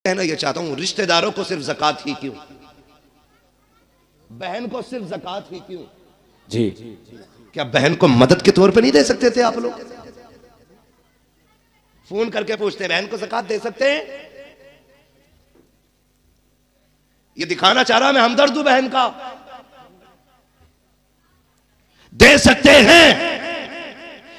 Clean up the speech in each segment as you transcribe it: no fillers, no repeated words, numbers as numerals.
कहना यह चाहता हूं, रिश्तेदारों को सिर्फ ज़कात ही क्यों, बहन को सिर्फ ज़कात ही क्यों? जी, क्या बहन को मदद के तौर पे नहीं दे सकते थे आप लोग? फोन करके पूछते हैं बहन को ज़कात दे सकते हैं? ये दिखाना चाह रहा मैं हमदर्द हूं बहन का। दे सकते हैं,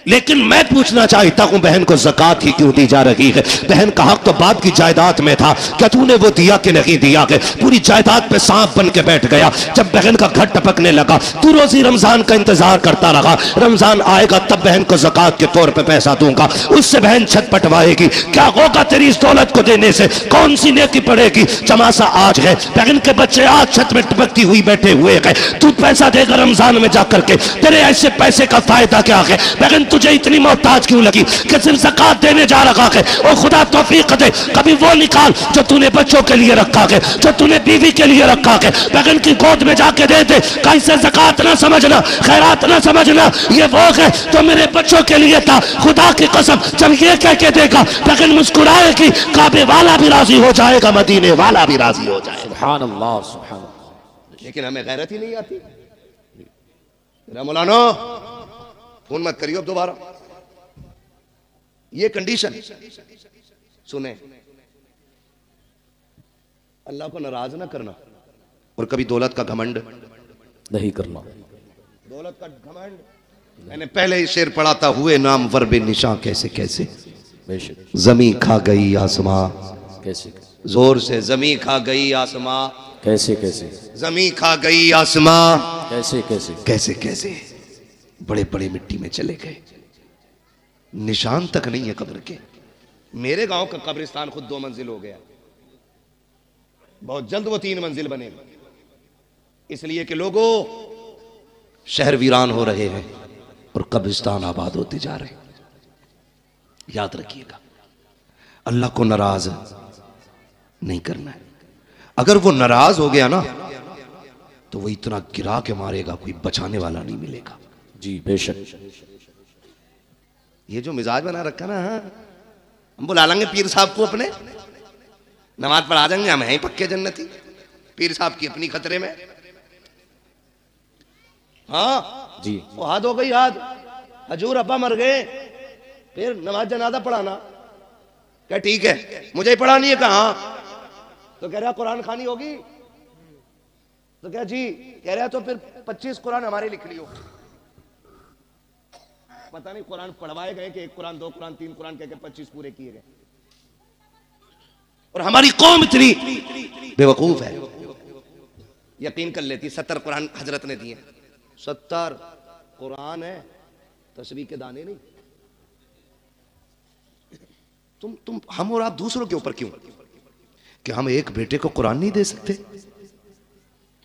लेकिन मैं पूछना चाहता हूं बहन को ज़कात ही क्यों दी जा रही है? बहन का हक तो बाप की जायदाद में था, क्या तूने वो दिया कि नहीं दिया? है पूरी जायदाद पे सांप बन के बैठ गया। जब बहन का घर टपकने लगा तू रोजी रमजान का इंतजार करता रहा, रमजान आएगा तब बहन को ज़कात के तौर पे पैसा दूंगा, उससे बहन छत पटवाएगी। क्या होगा तेरी इस दौलत को देने से? कौन सी नेकी पड़ेगी? चमासा आज है, बहन के बच्चे आज छत में टपकती हुई बैठे हुए हैं, तू पैसा देगा रमजान में जाकर के, तेरे ऐसे पैसे का फायदा क्या है? बहन तुझे इतनी मोहताज क्यों लगी कि सिर्फ ज़कात देने जा रहा है? और खुदा तौफीक दे कभी वो निकाल जो तूने बच्चों के लिए रखा है, जो तूने बीवी के लिए रखा है, बहन की गोद में जाके दे दे। कैसे ज़कात ना समझना, खैरात ना समझना, ये वो है तो मेरे बच्चों के लिए था। खुदा की कसम जब ये कह के देगा बहन मुस्कुराएगी, काबे वाला भी राजी हो जाएगा, मदीने वाला भी राजी हो जाएगा। सुभान अल्लाह, सुभान अल्लाह। लेकिन हमें गैरत ही नहीं आती। मौलाना फोन मत करियो अब दोबारा। ये कंडीशन सुने, अल्लाह को नाराज ना करना और कभी दौलत का घमंड नहीं करना। दौलत का घमंड, मैंने पहले ही शेर पढ़ा था, हुए नाम वर्बे निशां कैसे कैसे, जमी खा गई आसमां कैसे, जोर से जमी खा गई आसमां कैसे कैसे, जमी खा गई आसमां कैसे कैसे, कैसे कैसे, बड़े बड़े मिट्टी में चले गए, निशान तक नहीं है कब्र के। मेरे गांव का कब्रिस्तान खुद 2 मंजिल हो गया, बहुत जल्द वो 3 मंजिल बनेगा, इसलिए कि लोगों शहर वीरान हो रहे हैं और कब्रिस्तान आबाद होते जा रहे हैं। याद रखिएगा, अल्लाह को नाराज नहीं करना है। अगर वो नाराज हो गया ना तो वो इतना गिरा के मारेगा, कोई बचाने वाला नहीं मिलेगा। जी बेशक। ये जो मिजाज बना रखा ना, हम बुला लेंगे पीर साहब को अपने, नमाज पढ़ा देंगे, हम हैं पक्के जन्नती। पीर साहब की अपनी खतरे में। हाँ जी, वो हाथ हो गई, हाथ हजूर अब्बा मर गए, फिर नमाज जनाजा पढ़ाना। क्या ठीक है, मुझे ही पढ़ानी है। कहा तो कह रहा कुरान खानी होगी, तो क्या जी कह रहा तो फिर 25 कुरान हमारे लिख लियो। पता नहीं कुरान पढ़वाए गए कि 1 कुरान 2 कुरान 3 कुरान कहकर 25 पूरे किए गए। और हमारी कौम इतनी बेवकूफ है, यकीन कर लेती 70 कुरान हजरत ने दिए। 70 कुरान है, तस्बीह के दाने नहीं। तुम हम और आप दूसरों के ऊपर क्यों कि हम एक बेटे को कुरान नहीं दे सकते?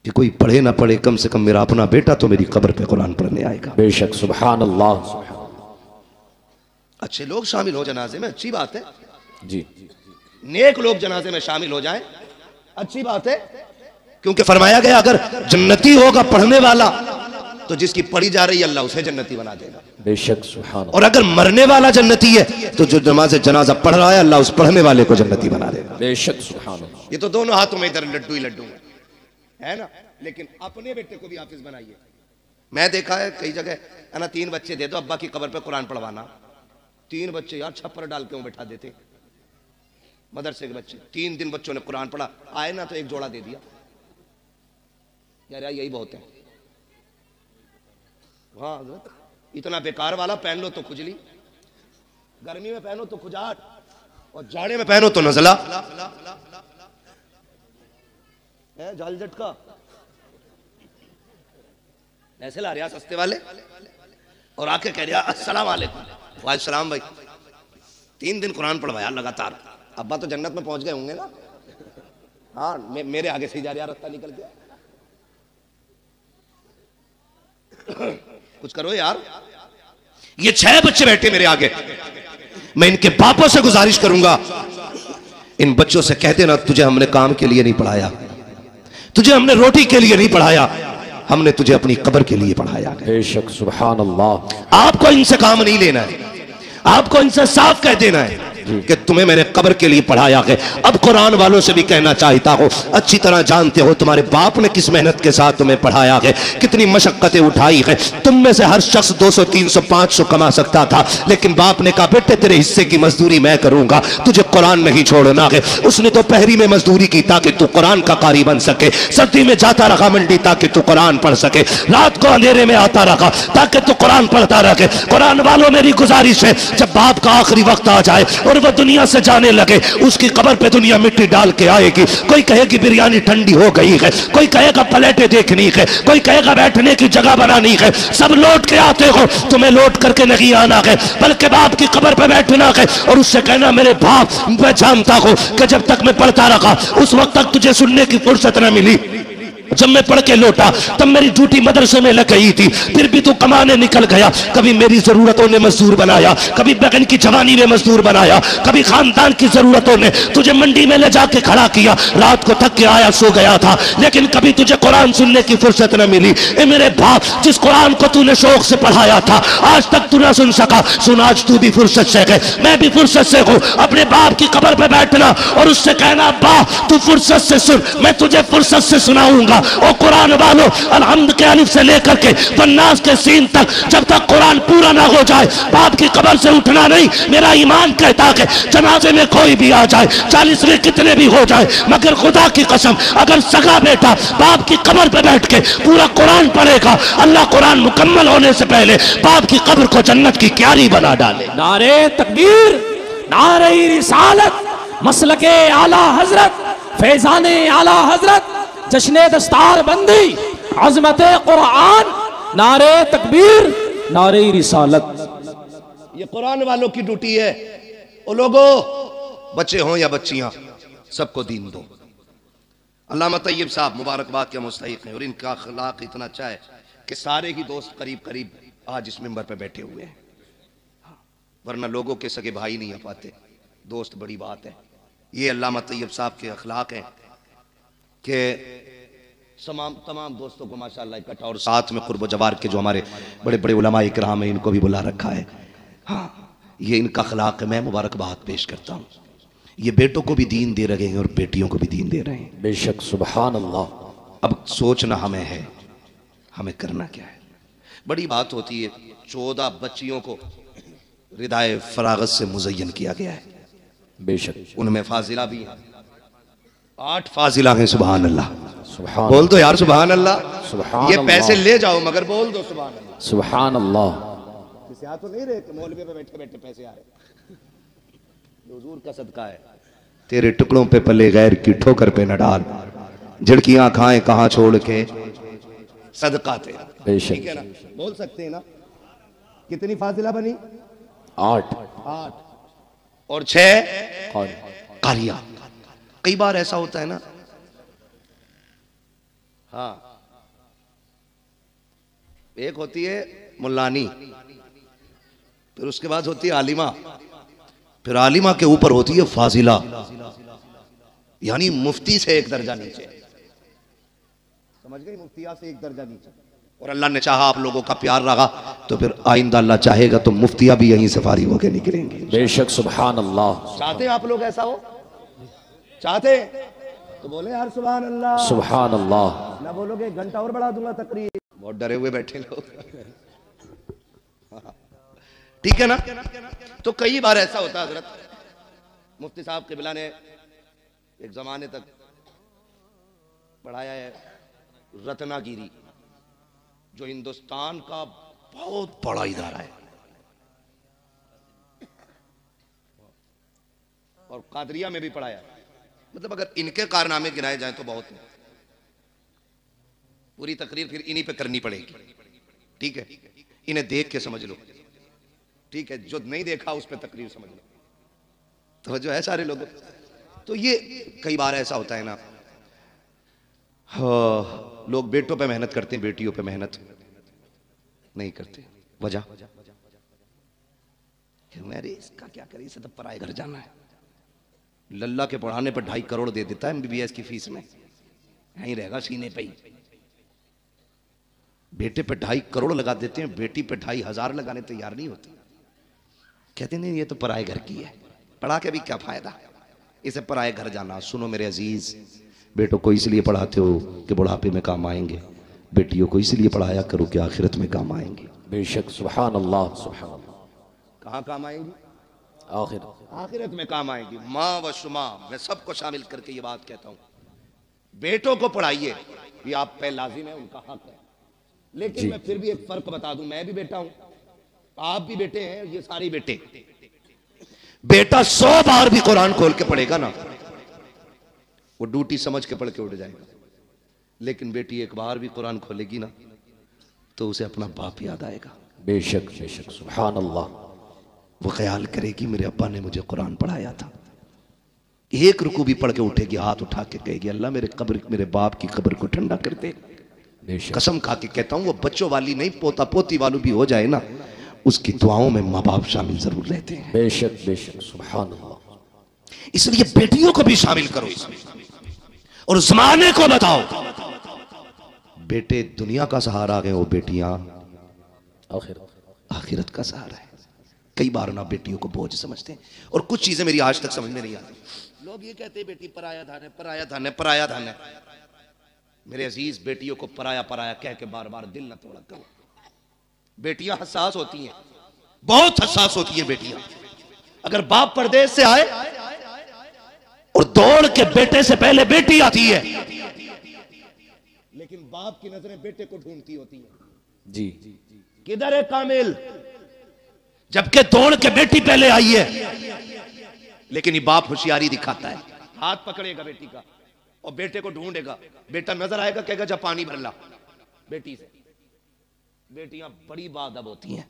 कि कोई पढ़े ना पढ़े, कम से कम मेरा अपना बेटा तो मेरी कब्र पे कुरान पढ़ने आएगा। बेशक, सुभान अल्लाह। अच्छे लोग शामिल हो जनाजे में, अच्छी बात है जी, नेक लोग जनाजे में शामिल हो जाएं, अच्छी बात है, क्योंकि फरमाया गया अगर जन्नती होगा पढ़ने वाला तो जिसकी पढ़ी जा रही है अल्लाह उसे जन्नती बना देगा। बेशक, सुभान। और अगर मरने वाला जन्नती है तो जो नमाज जनाजा पढ़ रहा है अल्लाह उस पढ़ने वाले को जन्नती बना देगा। बेशक, सुभान। ये तो दोनों हाथों में इधर लड्डू ही लड्डू है ना। लेकिन अपने बेटे को भी हाफिज बनाइए। मैं देखा है कई जगह है ना, 3 बच्चे दे दो अब्बा की कब्र पे कुरान पढ़वाना। 3 बच्चे यार छप्पर डाल के बैठा देते, मदरसे के बच्चे। 3 दिन बच्चों ने कुरान पढ़ा, आए ना तो 1 जोड़ा दे दिया। यार यही बहुत है। हाँ, इतना बेकार वाला पहन लो तो खुजली, गर्मी में पहनो तो खुजाट, और जाड़े में पहनो तो नजला है, झाल झटका। ऐसे ला रहा सस्ते वाले और आके कह रहा अस्सलाम वालेकुम। वालेकुम भाई। 3 दिन कुरान पढ़वाया लगातार। अब्बा तो जन्नत में पहुंच गए होंगे ना। हाँ, मेरे आगे से ही जा रहा रास्ता निकल गया। कुछ करो यार। ये 6 बच्चे बैठे मेरे आगे, मैं इनके बापों से गुजारिश करूंगा, इन बच्चों से कह देना तुझे हमने काम के लिए नहीं पढ़ाया, तुझे हमने रोटी के लिए नहीं पढ़ाया, हमने तुझे अपनी कब्र के लिए पढ़ाया। बेशक, सुभान अल्लाह। आपको इनसे काम नहीं लेना है, आपको इनसे साफ कह देना है कि तुम्हें मैंने कब्र के लिए पढ़ाया है। अब कुरान वालों से भी कहना चाहता हूँ, अच्छी तरह जानते हो तुम्हारे बाप ने किस मेहनत के साथ तुम्हें पढ़ाया है, कितनी मशक्कतें उठाई है। तुम में से हर शख्स 200, 300, 500 कमा सकता था, लेकिन बाप ने कहा बेटे तेरे हिस्से की मजदूरी मैं करूंगा, तुझे कुरान नहीं छोड़ना है। उसने तो पहरी में मजदूरी की ताकि तू कुरान का कारी बन सके, सर्दी में जाता रहा मंडी ताकि तू कुरान पढ़ सके, रात को अंधेरे में आता रहा ताकि तू कुरान पढ़ता रहे। कुरान वालों मेरी गुजारिश है, जब बाप का आखिरी वक्त आ जाए और वह दुनिया से जाने लगे, उसकी कब्र पे दुनिया मिट्टी डाल के आएगी। कोई कहेगी बिरयानी ठंडी हो गई है, कोई कहेगा प्लेटें देखनी है, कोई कहेगा बैठने की जगह बनानी है। सब लौट के आते हो, तुम्हें लौट करके नहीं आना है, बल्कि बाप की कब्र पे बैठना है और उससे कहना मेरे बाप, मैं जानता हूं कि जब तक मैं पढ़ता रहा उस वक्त तक तुझे सुनने की फुर्सत न मिली, जब मैं पढ़ के लौटा तब मेरी ड्यूटी मदरसे में लग गई थी, फिर भी तू कमाने निकल गया। कभी मेरी जरूरतों ने मजदूर बनाया, कभी बहन की जवानी में मजदूर बनाया, कभी खानदान की जरूरतों ने तुझे मंडी में ले जाके खड़ा किया। रात को थक के आया सो गया था, लेकिन कभी तुझे कुरान सुनने की फुर्सत न मिली। ए मेरे बाप, जिस कुरान को तूने शौक से पढ़ाया था आज तक तू ना सुन सका, सुन आज तू भी फुर्सत से है, मैं भी फुर्सत से हूँ। अपने बाप की कब्र पे बैठना और उससे कहना अब्बा तू फुर्सत से सुन, मैं तुझे फुर्सत से सुनाऊंगा। और कुरान वालों, अलहम्द के अलिफ से लेकर के वन्नास के सीन तक जब तक कुरान पूरा ना हो जाए बाप की कब्र से उठना नहीं। मेरा ईमान कहता है जनाजे में कोई भी आ जाए, 40 में कितने भी हो जाए, मगर खुदा की कसम अगर सगा बेटा बाप की कब्र पे बैठ के पूरा कुरान पढ़ेगा, अल्लाह कुरान मुकम्मल होने से पहले बाप की कब्र को जन्नत की क्यारी बना डाले। नारे तकबीर, नारे रिसालत, मसलके आला हजरत, फैजाने आला हजरत, जश्ने दस्तार बंदी, अजमत कुरान, नारे तकबीर, नारे रिसालत। ये कुरान वालों की ड्यूटी है। ओ लोगों, बच्चे हों या बच्चियां, सबको दीन दो। अल्लामा तैयब साहब मुबारकबाद के मुस्तहिक हैं और इनका अखलाक इतना अच्छा है कि सारे ही दोस्त करीब करीब आज इस मिंबर पे बैठे हुए हैं, वरना लोगों के सगे भाई नहीं आ पाते, दोस्त बड़ी बात है। ये अल्लामा तैयब साहब के अखलाक हैं कि तमाम दोस्तों को माशाअल्लाह इकट्ठा, और साथ में कुर्ब जवार के जो हमारे बड़े बड़े उलमा इकराम हैं इनको भी बुला रखा है। हाँ, ये इनका अखलाक है, मैं मुबारकबाद पेश करता हूँ। ये बेटों को भी दीन दे रहे हैं और बेटियों को भी दीन दे रहे हैं। बेशक, सुभान अल्लाह। अब सोचना हमें है, हमें करना क्या है। बड़ी बात होती है, 14 बच्चियों को रिदाए फरागत से मुज़य्यन किया गया है। बेशक, उनमें फाजिला भी है, 8 फाजिला हैं। सुभान अल्लाह, सुभान, बोल दो यार सुभान अल्लाह। सुभान ये पैसे अल्लाह। ले जाओ मगर बोल दो सुभान अल्लाह। सुभान अल्लाह। किसी आ तो नहीं रहे कि मौलवी पे बैठे बैठे पैसे आ रहे, हुजूर का सदका है। तेरे टुकड़ों पे पले गैर की ठोकर पे न डाल, झिड़कियां खाएं कहां छोड़ के सदका तेरा। बेशक, ठीक है ना, बोल सकते हैं ना। कितनी फाजिला बनी? 8 और 6 कारिया। कई बार ऐसा होता है ना, हाँ, एक होती है मुल्लानी, फिर उसके बाद होती है आलिमा, फिर आलिमा के ऊपर होती है फाजिला, यानी मुफ्ती से एक दर्जा नीचे। समझ गई? मुफ्तिया से एक दर्जा नीचे। और अल्लाह ने चाहा आप लोगों का प्यार रहा तो फिर आइंदा अल्लाह चाहेगा तो मुफ्तिया भी यहीं से फारिग होकर निकलेंगे। बेशक, सुभान अल्लाह। चाहते हैं आप लोग ऐसा हो? चाहते तो बोले यार सुभान अल्लाह। सुभान अल्लाह। ना बोलोगे 1 घंटा और बढ़ा दूंगा तकरीर। बहुत डरे हुए बैठे लोग। ठीक है ना। तो कई बार ऐसा होता है हजरत, मुफ्ती साहब क़िबला ने एक जमाने तक पढ़ाया है रत्नागिरी, जो हिंदुस्तान का बहुत बड़ा इदारा है, और कादरिया में भी पढ़ाया। मतलब अगर इनके कारनामे गिनाए जाएं तो बहुत है। पूरी तकरीर फिर इन्हीं पे करनी पड़ेगी। ठीक है, इन्हें देख के समझ लो। ठीक है, जो नहीं देखा उस पे तकरीर समझ लो। तो जो है सारे लोगों, तो ये कई बार ऐसा होता है ना, हाँ, लोग बेटों पे मेहनत करते हैं, बेटियों पे मेहनत नहीं करते। वजह मेरे इसका क्या करे, इसे तो पराए घर जाना है। लल्ला के पढ़ाने पर 2.5 करोड़ दे देता है MBBS की फीस में, यहीं रहेगा सीने पे ही। बेटे पे 2.5 करोड़ लगा देते हैं, बेटी पे 2.5 हज़ार लगाने तैयार नहीं होते। कहते नहीं ये तो पराए घर की है। पढ़ा के भी क्या फायदा, इसे पराए घर जाना। सुनो मेरे अजीज, बेटों को इसलिए पढ़ाते हो कि बुढ़ापे में काम आएंगे, बेटियों को इसलिए पढ़ाया करो कि आखिरत में काम आएंगे। बेशक, सुभान अल्लाह, सुभान अल्लाह। कहाँ काम आएंगी? आखिरत में काम आएंगी। माँ व शुमा, मैं सबको शामिल करके ये बात कहता हूँ, बेटों को पढ़ाइए, ये आप पे लाजिम है, उनका हक है। लेकिन मैं फिर भी एक फर्क बता दूं, मैं भी बेटा हूं, आप भी बेटे हैं, ये सारे बेटे। बेटा 100 बार भी कुरान खोल के पढ़ेगा ना, वो ड्यूटी समझ के पढ़ के उठ जाएगा। लेकिन बेटी एक बार भी कुरान खोलेगी ना, तो उसे अपना बाप याद आएगा। बेशक बेशक, सुभान अल्लाह। वो ख्याल करेगी मेरे अब्बा ने मुझे कुरान पढ़ाया था। एक रुकू भी पढ़ के उठेगी, हाथ उठा के कहेगी अल्लाह मेरे बाप की कब्र को ठंडा कर दे। कसम खा के कहता हूं, वो बच्चों वाली नहीं, पोता पोती वाली भी हो जाए ना, उसकी दुआओं में माँ बाप शामिल जरूर रहते हैं। बेशक बेशक, सुभान अल्लाह। इसलिए बेटियों को भी शामिल करो इसमें, और जमाने को बताओ, बेटे दुनिया का सहारा है, वो बेटियां आखिरत का सहारा है। कई बार ना बेटियों को बोझ समझते हैं, और कुछ चीजें मेरी आज तक समझ में नहीं आती। लोग ये कहते हैं बेटी पराया धन है, पराया धन है, पराया धन है। मेरे अजीज, बेटियों को पराया पराया कह के बार बार दिल न तोड़ा करो। बेटियां हसास होती हैं, बहुत हसास होती हैं बेटियां। अगर बाप परदेश से आए और दौड़ के बेटे से पहले बेटी आती है, लेकिन बाप की नजरें बेटे को ढूंढती होती है। जी, किधर है कामिल? जबकि दौड़ के बेटी पहले आई है, लेकिन ये बाप होशियारी दिखाता है, हाथ पकड़ेगा बेटी का और बेटे को ढूंढेगा। बेटा नजर आएगा, कहेगा जा पानी भर ला बेटी से। बेटियां बड़ी बादब होती हैं,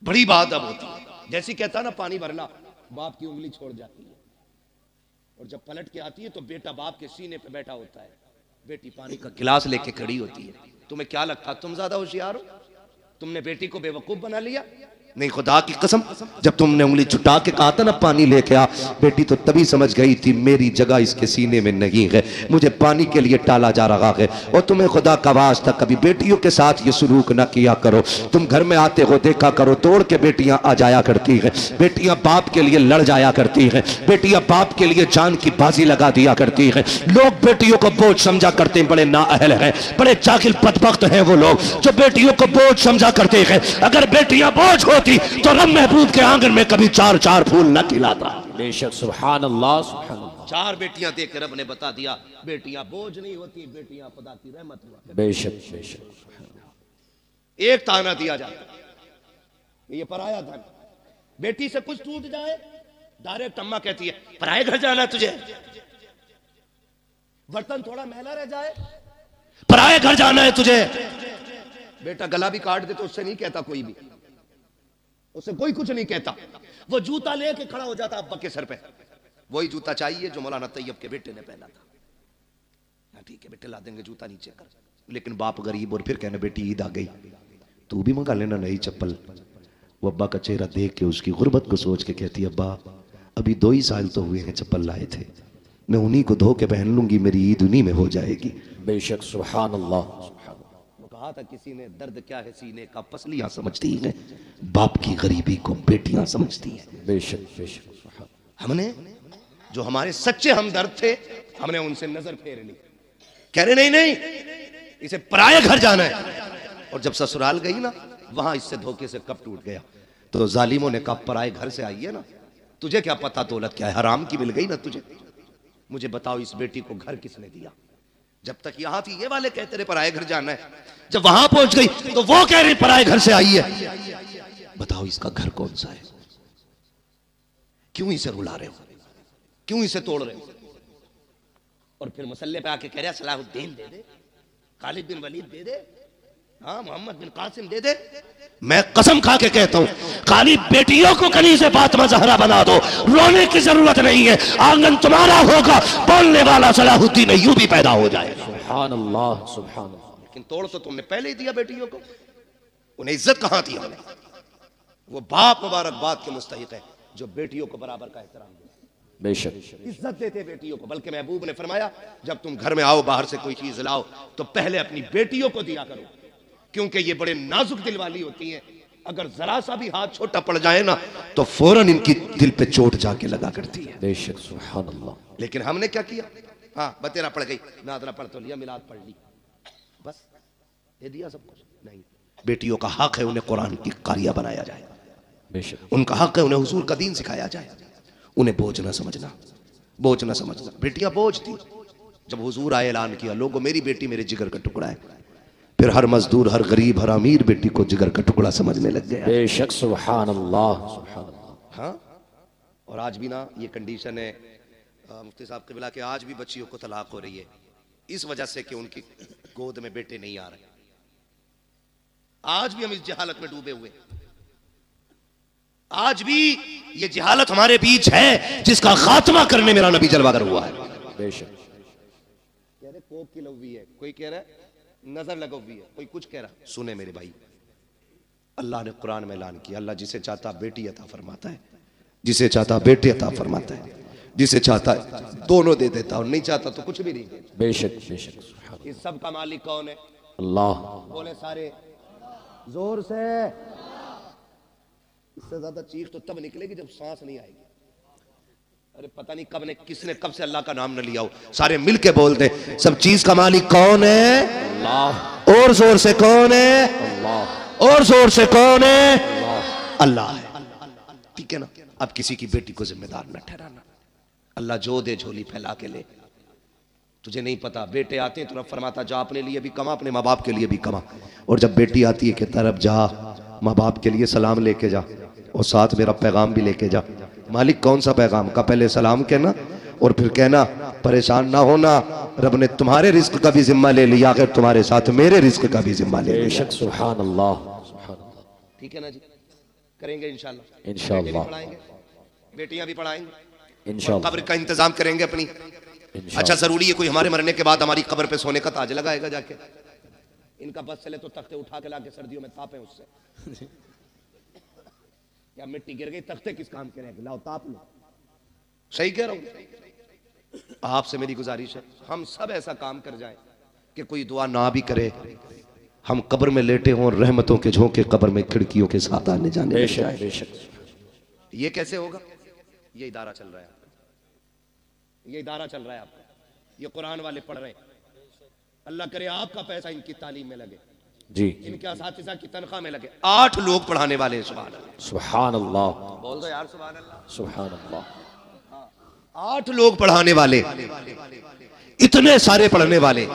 बड़ी बादब होती है। जैसी कहता ना पानी भर ला, बाप की उंगली छोड़ जाती है, और जब पलट के आती है तो बेटा बाप के सीने पे बैठा होता है, बेटी पानी का गिलास लेके खड़ी होती है। तुम्हें क्या लगता तुम ज्यादा होशियार हो? तुमने बेटी को बेवकूफ बना लिया? नहीं, खुदा की कसम, जब तुमने उंगली छुटा के कहा था ना पानी लेके आ, बेटी तो तभी समझ गई थी मेरी जगह इसके सीने में नहीं है, मुझे पानी के लिए टाला जा रहा है। और तुम्हें खुदा का वास्ता कभी बेटियों के साथ ये सलूक ना किया करो। तुम घर में आते हो देखा करो, दौड़ के बेटियां आ जाया करती हैं, बेटियां बाप के लिए लड़ जाया करती हैं, बेटियां बाप के लिए जान की बाजी लगा दिया करती हैं। लोग बेटियों को बोझ समझा करते हैं, बड़े नाअहल हैं, बड़े जाहिल बदबख्त हैं वो लोग जो बेटियों को बोझ समझा करते हैं। अगर बेटियां बोझ होती तो रब महबूब के आंगन में कभी 4-4 फूल न खिलाता। बेशक, सुभान अल्लाह, सुभान अल्लाह। 4 बेटियां देख के रब ने बता दिया बेटियां बोझ नहीं होती, बेटियां खुदा की रहमत हुआ। बेशक बेशक। एक ताना दिया जाता, ये पराया धन। बेटी से कुछ टूट जाए, डायरेक्ट अम्मा कहती है पराए घर जाना तुझे। बर्तन थोड़ा मैला रह जाए, पराए घर जाना है तुझे। बेटा गला भी काट दे तो उससे नहीं कहता कोई भी, उसे कोई कुछ नहीं कहता। वो जूता लेके खड़ा हो जाता अब्बा के सर पे, वही जूता चाहिए जो मौलाना तैयब के बेटे ने पहना था। ठीक है बेटे ला देंगे जूता नीचे कर। लेकिन बाप गरीब, और फिर कहने बेटी ईद आ गई, तू भी मंगा लेना नई चप्पल। वो अब्बा का चेहरा देख के उसकी गुर्बत को सोच के कहती अब्बा अभी 2 ही साल तो हुए हैं चप्पल लाए थे, मैं उन्हीं को धो के पहन लूंगी, मेरी ईद उन्हीं में हो जाएगी। बेशक, सुभान अल्लाह। कहा था किसी ने दर्द क्या है सीने का, पसलियां समझती हैं, बाप की गरीबी को बेटियां समझती हैं। बेशक बेशक। हमने जो हमारे सच्चे हमदर्द थे, हमने उनसे नजर फेर ली, कह रहे नहीं नहीं इसे पराये घर जाना है। और जब ससुराल गई ना, वहां इससे धोखे से कब टूट गया। तो जालिमों ने कहा पराये घर से आई है ना, तुझे क्या पता दौलत क्या है, हराम की मिल गई ना तुझे। मुझे बताओ इस बेटी को घर किसने दिया? जब तक यहां थी ये वाले कहते रहे पराये घर जाना है, जब वहां पहुंच गई तो वो कह रहे पराये घर से आई है। बताओ इसका घर कौन सा है? क्यों इसे रुला रहे हो, क्यों इसे तोड़ रहे हो? और फिर मसल्ले पे आके कह रहे सलाहुद्दीन दे दे, खालिद बिन वलीद दे दे, हाँ मोहम्मद बिन कासिम दे दे। मैं कसम खा के कहता हूं खाली बेटियों को कहीं से फातिमा ज़हरा बना दो, रोने की जरूरत नहीं है, आंगन तुम्हारा होगा, बोलने वाला सलाहुद्दीन अय्यूबी पैदा हो जाएगा। सुभान अल्लाह, सुभान अल्लाह। लेकिन तोड़ तो तुमने पहले ही दिया बेटियों को, उन्हें इज्जत कहां दी हमने? वो बाप मुबारकबाद के मुस्तहिक है जो बेटियों को बराबर का एहतराम दे, बेशक इज्जत देते बेटियों को। बल्कि महबूब ने फरमाया जब तुम घर में आओ बाहर से कोई चीज लाओ तो पहले अपनी बेटियों को दिया करो, क्योंकि ये बड़े नाजुक दिल वाली होती हैं, अगर जरा सा भी हाथ छोटा पड़ जाए ना तो फौरन इनकी दिल पे चोट जाके लगा करती है। बेशक सुभान अल्लाह। लेकिन हमने क्या किया, हाँ बतेरा पड़ गई, नादरा पढ़ तो लिया, मिलाद पढ़ ली, बस दे दिया सब कुछ। नहीं, बेटियों का हक है उन्हें कुरान की कारिया बनाया जाए, बेशक उनका हक है उन्हें हुजूर का दीन सिखाया जाए, उन्हें बोझ ना समझना, बोझ ना समझना। बेटियां बोझ थी, जब हुजूर आए ऐलान किया लोगों मेरी बेटी मेरे जिगर का टुकड़ा है, फिर हर मजदूर, हर गरीब, हर अमीर बेटी को जिगर का टुकड़ा समझने लग गया। बेशक सुभान अल्लाह सुभान अल्लाह। हाँ, और आज भी ना ये कंडीशन है मुफ्ती साहब के बिला के, आज भी बच्चियों को तलाक हो रही है इस वजह से कि उनकी गोद में बेटे नहीं आ रहे। आज भी हम इस जहालत में डूबे हुए, आज भी ये जहालत हमारे बीच है जिसका खात्मा करने मेरा नबी जलवागर हुआ है। बेशक कह रहे कोप की लवी है, कोई कह रहा है नजर लगवी है, कोई कुछ कह रहा। सुने मेरे भाई, अल्लाह ने कुरान में ऐलान किया, अल्लाह जिसे चाहता बेटी अता फरमाता है, जिसे चाहता बेटे अता फरमाता है, जिसे चाहता है दोनों दे देता और नहीं चाहता तो कुछ भी नहीं देता। बेशक बेशक सुभान इस सब का मालिक कौन है? अल्लाह। बोले सारे जोर से। इससे ज्यादा चीख तो तब निकलेगी जब सांस नहीं आएगी। अरे पता नहीं कब ने किसने कब से अल्लाह का नाम न लिया हो, सारे मिलके बोल दे, सब चीज का मालिक कौन है? अल्लाह। और जोर से कौन है? अल्लाह। और जोर से कौन है? अल्लाह है। ठीक है ना? अब किसी की बेटी को जिम्मेदार न ठहराना। अल्लाह जो दे झोली फैला के ले, तुझे नहीं पता। बेटे आते हैं तो रब फरमाता जा अपने लिए भी कमा, अपने माँ बाप के लिए भी कमा। और जब बेटी आती है कि तरफ जा माँ बाप के लिए सलाम लेके जा और साथ मेरा पैगाम भी लेके जा। मालिक कौन सा पैगाम का? पहले सलाम कहना और फिर कहना परेशान ना होना, रब ने तुम्हारे रिस्क का भी जिम्मा ले लिया, अगर तुम्हारे साथ मेरे रिस्क का भी जिम्मा ले लिया। बेशक सुभान अल्लाह सुभान अल्लाह। ठीक है ना जी? करेंगे इंशाल्लाह। इंशाल्लाह पढ़ाएंगे, बेटियां भी पढ़ाएंगे, इंशाल्लाह कब्र का इंतजाम करेंगे अपनी। इंशाल्लाह। अच्छा जरूरी है कोई हमारे मरने के बाद हमारी कब्र पे सोने का ताज लगाएगा जाके? इनका बस चले तो तख्ते उठा के लाके सर्दियों में तापे उससे। या मिट्टी गिर गई, तख्ते किस काम के रहेंगे? लाओ ताप लो। सही कह रहा हूं? आपसे मेरी गुजारिश है हम सब ऐसा काम कर जाएं कि कोई दुआ ना भी करे, हम कब्र में लेटे हों, रहमतों के झोंके कब्र में खिड़कियों के साथ आने जाने लग बेशक जाए। बेशक। ये कैसे होगा? ये इदारा चल रहा है आपका, ये इदारा चल रहा है आपका, ये कुरान वाले पढ़ रहे हैं। अल्लाह करे आपका पैसा इनकी तालीम में लगे, जी इनके असातिज़ा की तनख्वाह में लगे। 8 लोग पढ़ाने वाले हैं। सुभान अल्लाह। सुभान अल्लाह बोल दो यार सुभान अल्लाह। सुभान अल्लाह। 8 लोग पढ़ाने वाले, इतने सारे पढ़ने वाले।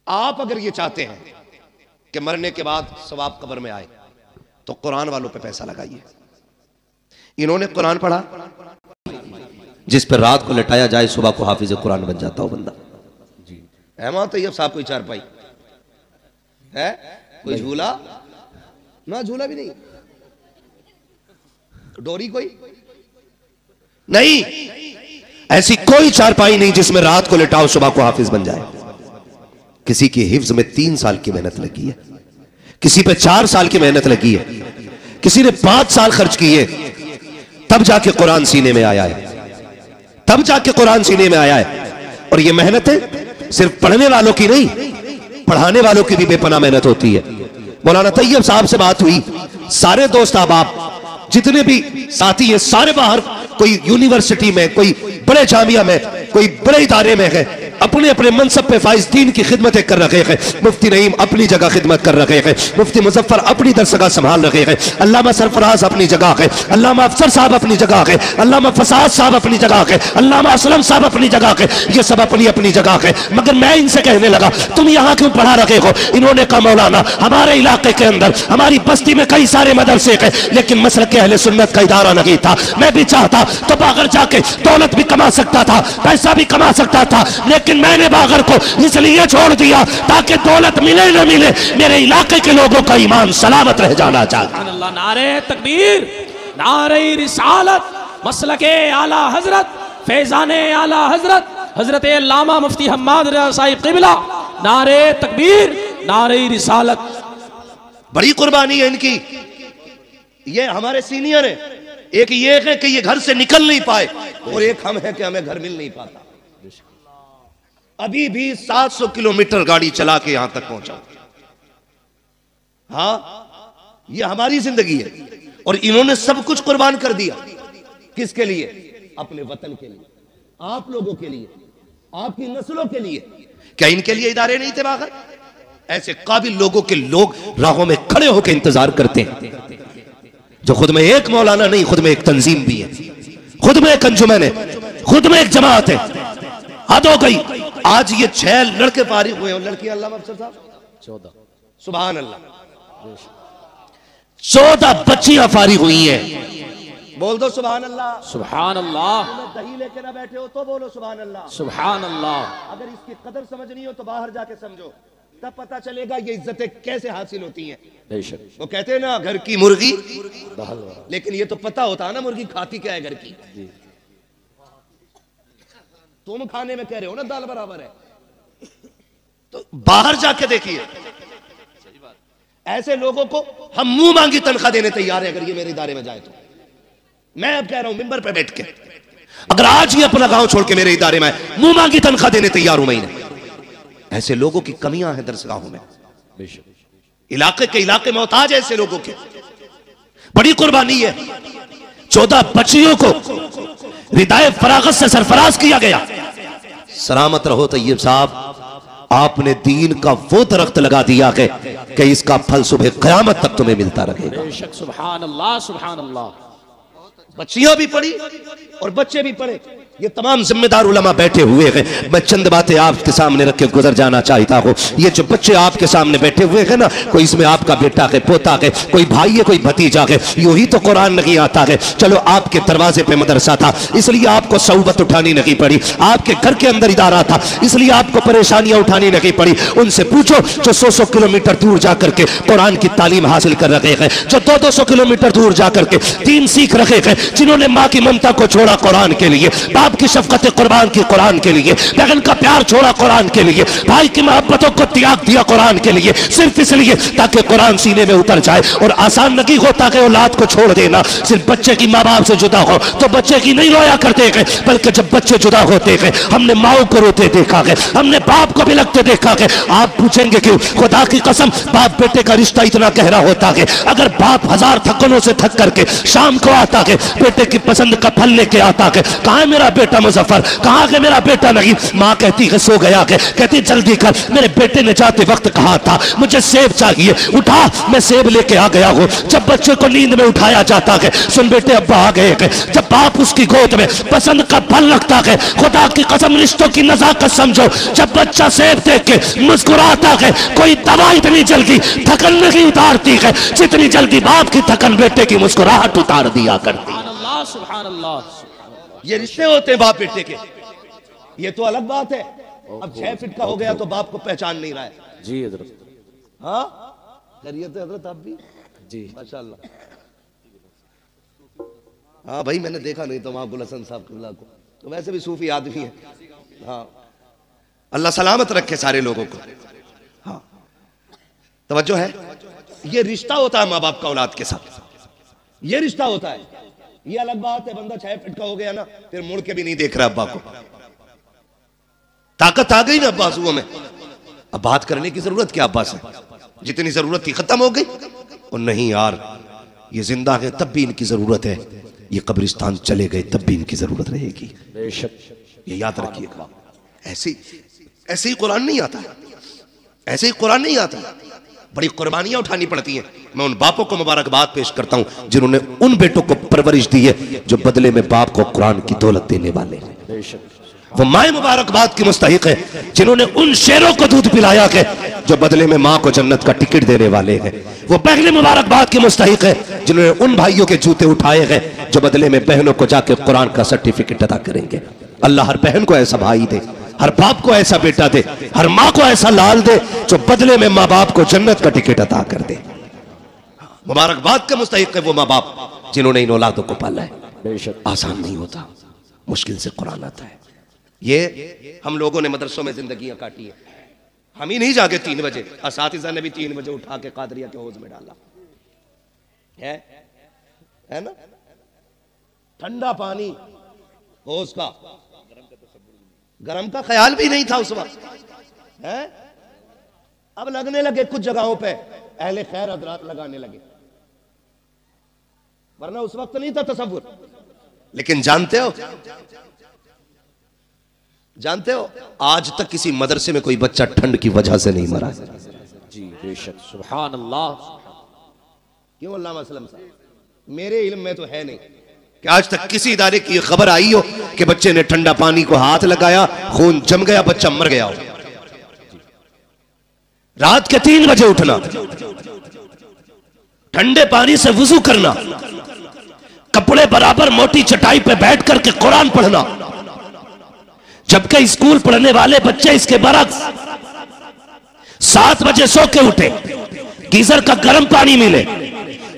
आप अगर ये चाहते हैं कि मरने के बाद सवाब कब्र में आए तो कुरान वालों पे पैसा लगाइए। इन्होंने कुरान पढ़ा, जिस पर रात को लटाया जाए सुबह को हाफिज कुरान बन जाता हो बंदा। है तैयब साहब कोई चारपाई है? कोई झूला ना, झूला भी नहीं, डोरी कोई नहीं, ऐसी कोई चारपाई नहीं जिसमें रात को लेटाओ सुबह को हाफिज बन जाए। किसी की हिफ्ज में 3 साल की मेहनत लगी है, किसी पे 4 साल की मेहनत लगी है, किसी ने 5 साल खर्च किए, तब जाके कुरान सीने में आया है, तब जाके कुरान सीने में आया है। और ये मेहनतें सिर्फ पढ़ने वालों की नहीं, पढ़ाने वालों की भी बेपनाह मेहनत होती है। मौलाना तैयब साहब से बात हुई, सारे दोस्त अहबाब जितने भी साथी हैं सारे बाहर, कोई यूनिवर्सिटी में, कोई बड़े जामिया में, कोई बड़े इदारे में है, अपने अपने मनसब पे फाइज दीन की खिदमतें कर रहे हैं। मुफ्ती नईम अपनी जगह खिदमत कर रहे हैं, मुफ्ती मुजफ्फर अपनी दरसगाह संभाल रहे हैं, अल्लामा सरफराज अपनी जगह है, अल्लामा अफसर साहब अपनी जगह है, अल्लामा फसाद साहब अपनी जगह है, अल्लामा असलम साहब अपनी जगह है। ये सब अपनी अपनी जगह है। मगर मैं इनसे कहने लगा तुम यहाँ क्यों पढ़ा रहे हो? इन्होंने कहा मौलाना हमारे इलाके के अंदर हमारी बस्ती में कई सारे मदरसे हैं, लेकिन मसलक अहले सुन्नत का इदारा नहीं था। मैं भी चाहता तो बागर जाके दौलत भी कमा सकता था, पैसा भी कमा सकता था, लेकिन मैंने बागर को इसलिए छोड़ दिया ताकि दौलत मिले न मिले मेरे इलाके के लोगों का ईमान सलामत रह जाना चाहिए। नारे तकबीर, नारे रिसालत, मसलके आला हजरत, फैजाने आला हजरत, हजरत अल्लामा मुफ्ती हम्माद रज़ा साहिब क़िबला। नारे तकबीर, नारे रिसालत। बड़ी कुर्बानी है इनकी। ये हमारे सीनियर है, एक ये है कि ये घर से निकल नहीं पाए और एक हम है कि हमें घर मिल नहीं पाता। अभी भी 700 किलोमीटर गाड़ी चला के यहां तक पहुंचा। हाँ, ये हमारी जिंदगी है और इन्होंने सब कुछ कुर्बान कर दिया। किसके लिए? अपने वतन के लिए, आप लोगों के लिए, आपकी नस्लों के लिए। क्या इनके लिए इदारे नहीं थे बाहर? ऐसे काबिल लोगों के लोग राहों में खड़े होकर इंतजार करते हैं, जो खुद में एक मौलाना नहीं, खुद में एक तंजीम भी है, खुद में एक अंजुमन है, खुद में एक जमात है। हद हो गई। आज ये 6 लड़के फारिग हुए और लड़कियां, अल्लाह अफसर साहब 14। सुभान अल्लाह, 14 बच्चियां फारिग हुई हैं। बोल दो सुभान अल्लाह। सुभान अल्लाह। दही लेके ना बैठे हो तो बोलो सुभान अल्लाह। सुभान अल्लाह। अगर इसकी कदर समझनी हो तो बाहर जाके समझो, तब पता चलेगा ये इज्जतें कैसे हासिल होती हैं। बेशक। वो कहते हैं ना, घर की मुर्गी, लेकिन ये तो पता होता है ना मुर्गी खाती क्या है घर की। तुम खाने में कह रहे हो ना दाल बराबर है, तो बाहर जाके देखिए। ऐसे लोगों को हम मुंह मांगी तनख्वाह देने तैयार है अगर ये मेरे इदारे में जाए तो। मैं अब कह रहा हूं मिंबर पे बैठ के, अगर आज ये अपना गांव छोड़ के मेरे इदारे में आए, मुंह मांगी तनख्वाह देने तैयार हूं मैं। ऐसे लोगों की कमियां हैं दरसगाहों में। इलाके के इलाके मोहताज है ऐसे लोगों के। बड़ी कुर्बानी है। 14 बच्चियों को रिदाए फरागत से सरफराज किया गया। सलामत रहो तैयब साहब, आपने दीन का वो दरख्त लगा दिया है कि इसका फल सुबह क़यामत तक तुम्हें मिलता रहेगा। बेशक। सुभान अल्लाह, सुभान अल्लाह। बच्चियां भी पढ़ी और बच्चे भी पढ़े। ये तमाम जिम्मेदार उलमा बैठे हुए हैं। मैं चंद बातें आपके सामने रख के गुजर जाना चाहता हूँ। ये जो बच्चे आपके सामने बैठे हुए हैं ना, कोई इसमें आपका बेटा है, पोता है, कोई भाई है, कोई भतीजा है। यूं ही तो कुरान नहीं आता है। चलो आपके दरवाजे पे मदरसा था इसलिए आपको सौबत उठानी नहीं पड़ी, आपके घर के अंदर इदारा था इसलिए आपको परेशानियां उठानी नहीं पड़ी। उनसे पूछो जो 100 किलोमीटर दूर जाकर के कुरान की तालीम हासिल कर रहे हैं, जो 200 किलोमीटर दूर जाकर के दीन सीख रहे हैं, जिन्होंने माँ की ममता को छोड़ा कुरान के लिए, बाप की शफकत कुर्बान की कुरान के लिए, बहन का प्यार छोड़ा कुरान के लिए, भाई की मोहब्बतों को त्याग दिया कुरान के लिए, सिर्फ इसलिए ताकि कुरान सीने में उतर जाए। और आसान नहीं होता कि औलाद को छोड़ देना। सिर्फ बच्चे की माँ बाप से जुदा हो तो बच्चे की नहीं रोया करते हैं, बल्कि जब बच्चे जुदा होते हैं, हमने माओ को रोते देखा है, हमने बाप को भी लगते देखा है। आप पूछेंगे क्यों? खुदा की कसम, बाप बेटे का रिश्ता इतना गहरा होता है। अगर बाप 1000 थकनों से थक करके शाम को आता है, बेटे की पसंद का फल लेके आता है, कहाँ है मेरा बेटा मुजफ्फर, कहाँ है मेरा बेटा? नहीं, माँ कहती है सो गया है, कहती जल्दी कर, मेरे बेटे ने जाते वक्त कहा था मुझे सेब चाहिए, उठा, मैं सेब लेके आ गया हूँ। जब बच्चे को नींद में उठाया जाता है, सुन बेटे अब्बा आ गए हैं, जब बाप उसकी गोद में पसंद का फल रखता है, खुदा की कसम रिश्तों की नजाकत समझो, जब बच्चा सेब देख के मुस्कुराता है, कोई दवा इतनी जल्दी थकन नहीं उतारती है जितनी जल्दी बाप की थकन बेटे की मुस्कुराहट उतार दिया करती। सुभान अल्लाह। ये रिश्ते होते हैं बाप बेटे के। ये तो अलग बात है। अब 6 फीट का हो गया तो बाप को पहचान नहीं रहा है। जी हजरत। हाँ, खैरियत है हजरत? आप भी जी माशाल्लाह। हाँ भाई, मैंने देखा नहीं तो वहां गुलशन साहब किबला को, तो वैसे भी सूफी आदमी है। हाँ, अल्लाह सलामत रखे सारे लोगों को। हाँ, तवज्जो है। ये रिश्ता होता है माँ बाप का औलाद के साथ, ये रिश्ता होता है। ये अलग बात है बंदा 6 फीट का हो गया ना, फिर मुड़ के भी नहीं देख रहा अब्बा को। ताकत आ गई ना अब्बास हुआ में, अब बात करने की जरूरत क्या अब्बास है? जितनी जरूरत थी खत्म हो गई। और नहीं यार, ये जिंदा है तब भी इनकी जरूरत है, ये कब्रिस्तान चले गए तब भी इनकी जरूरत रहेगी। बेशक। ये याद रखिएगा। ऐसे ही कुरान नहीं आता, ऐसे ही कुरान नहीं आता। बड़ी कुर्बानियां उठानी पड़ती हैं। मैं उन बापों को मुबारकबाद पेश करता हूं जिन्होंने उन बेटों को परवरिश दी है जो बदले में बाप को कुरान की दौलत देने वाले हैं। बेशक। वो माए मुबारकबाद की मुस्तहिक है जिन्होंने उन शेरों को दूध पिलाया है जो बदले में माँ को जन्नत का टिकट देने वाले हैं। वो पहले मुबारकबाद की मुस्तहिक है जिन्होंने उन भाइयों के जूते उठाए हैं जो बदले में बहनों को जाके कुरान का सर्टिफिकेट अदा करेंगे। अल्लाह हर बहन को ऐसा भाई दे, हर बाप को ऐसा बेटा दे, हर माँ को ऐसा लाल दे जो बदले में माँ बाप को जन्नत का टिकट अदा कर दे। मुबारकबाद के मुस्तहिक है वो माँ बाप जिन्होंने इन औलादों को पाला है। बेशक। आसान नहीं होता, मुश्किल से कुरान आता है। ये हम लोगों ने मदरसों में जिंदगियां काटी है। हम ही नहीं जागे 3 बजे, असातिज़ा ने भी 3 बजे उठा के कादरिया के हौज में डाला है ना। ठंडा पानी हौज का, गरम का ख्याल भी नहीं था उस वक्त है। अब लगने लगे कुछ जगहों पे अहले खैर हजरात लगाने लगे, वरना उस वक्त नहीं था तसव्वुर। लेकिन जानते हो आज तक किसी मदरसे में कोई बच्चा ठंड की वजह से नहीं मरा। जी बेशक, सुभान अल्लाह। क्यों अल्लामा असलम साहब, मेरे इल्म में तो है नहीं कि आज तक किसी इदारे की खबर आई हो कि बच्चे ने ठंडा पानी को हाथ लगाया, खून जम गया, बच्चा मर गया हो। रात के 3 बजे उठना, ठंडे पानी से वुजू करना, कपड़े बराबर मोटी चटाई पे बैठ करके कुरान पढ़ना, जबकि स्कूल पढ़ने वाले बच्चे इसके बरक्स 7 बजे सो के उठे, गीजर का गर्म पानी मिले,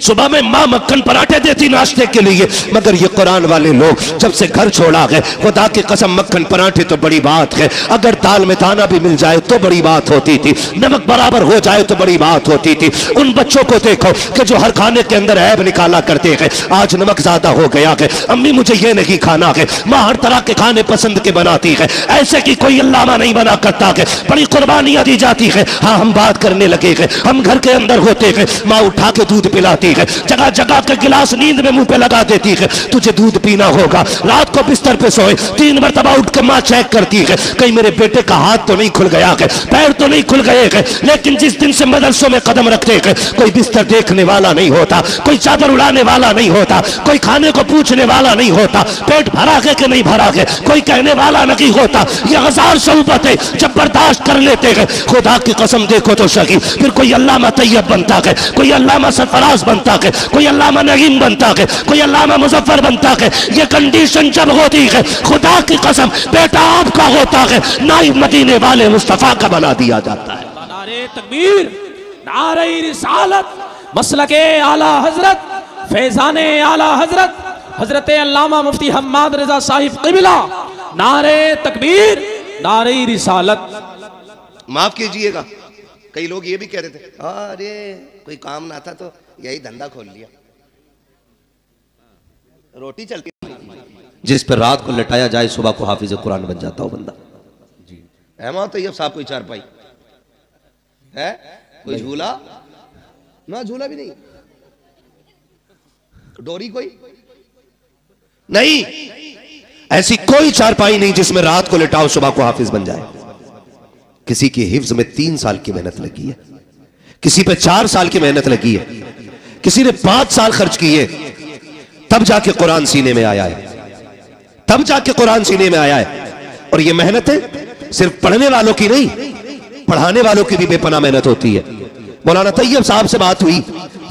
सुबह में मां मक्खन पराठे देती नाश्ते के लिए, मगर ये कुरान वाले लोग जब से घर छोड़ा गए, खुदा की कसम मक्खन पराठे तो बड़ी बात है, अगर दाल में दाना भी मिल जाए तो बड़ी बात होती थी, नमक बराबर हो जाए तो बड़ी बात होती थी। उन बच्चों को देखो कि जो हर खाने के अंदर ऐब निकाला करते हैं, आज नमक ज्यादा हो गया है, अम्मी मुझे ये नहीं खाना है, माँ हर तरह के खाने पसंद के बनाती है, ऐसे की कोई अल्लामा नहीं बना करता है, बड़ी कुर्बानियां दी जाती है। हाँ, हम बात करने लगे हैं, हम घर के अंदर होते हैं, माँ उठा के दूध पिलाती है, जगह जगह के गिलास नींद में मुंह पे लगा देती है, तुझे दूध पीना होगा। रात को बिस्तर पे सोए, 3 मरतबा उठ के माँ चेक करती है, कहीं मेरे बेटे का हाथ तो नहीं खुल गया है, पैर तो नहीं खुल गए हैं। लेकिन जिस दिन से मदरसों में कदम रखते हैं, कोई बिस्तर देखने वाला नहीं होता, कोई चादर उड़ाने वाला नहीं होता, कोई खाने को पूछने वाला नहीं होता, पेट भरा है कि नहीं भरा है कोई कहने वाला नहीं होता। ये 1000 सोबतें जब बर्दाश्त कर लेते हैं, खुदा की कसम देखो तो सही, फिर कोई अल्लामा तैयब बनता है, कोई अल्लामा सरफराज बनता है, कोई अल्लामा नईम बनता है, कोई अल्लामा मुजफ्फर बनता है। ये कंडीशन जब होती है, खुदा की कसम बेटा आपका होता है, नाइब मदीने वाले मुस्तफा का बना दिया जाता है। नारे तकबीर, नारे रिसालत, मसलके आला हजरत, फैजाने आला हजरत, हजरत अल्लामा मुफ्ती हम्माद रजा साहिब क़िबला, नारे तकबीर, नारे रिसालत। माफ कीजिएगा, कई लोग ये भी कह रहे थे, अरे कोई काम ना था तो यही धंधा खोल लिया, रोटी चलती। जिस पर रात को लटाया जाए सुबह को हाफिज कुरान बन जाता हो बंदा। जी है तो ये साहब कोई चारपाई है, कोई झूला ना, झूला भी नहीं, डोरी कोई नहीं, ऐसी कोई चारपाई नहीं जिसमें रात को लिटाओ सुबह को हाफिज बन जाए। किसी की हिफ्ज में 3 साल की मेहनत लगी है, किसी पे 4 साल की मेहनत लगी है, किसी ने 5 साल खर्च किए, तब जाके कुरान सीने में आया है, तब जाके कुरान सीने में आया है। और ये मेहनत सिर्फ पढ़ने वालों की नहीं, पढ़ाने वालों की भी बेपनाह मेहनत होती है। मौलाना तैयब साहब से बात हुई,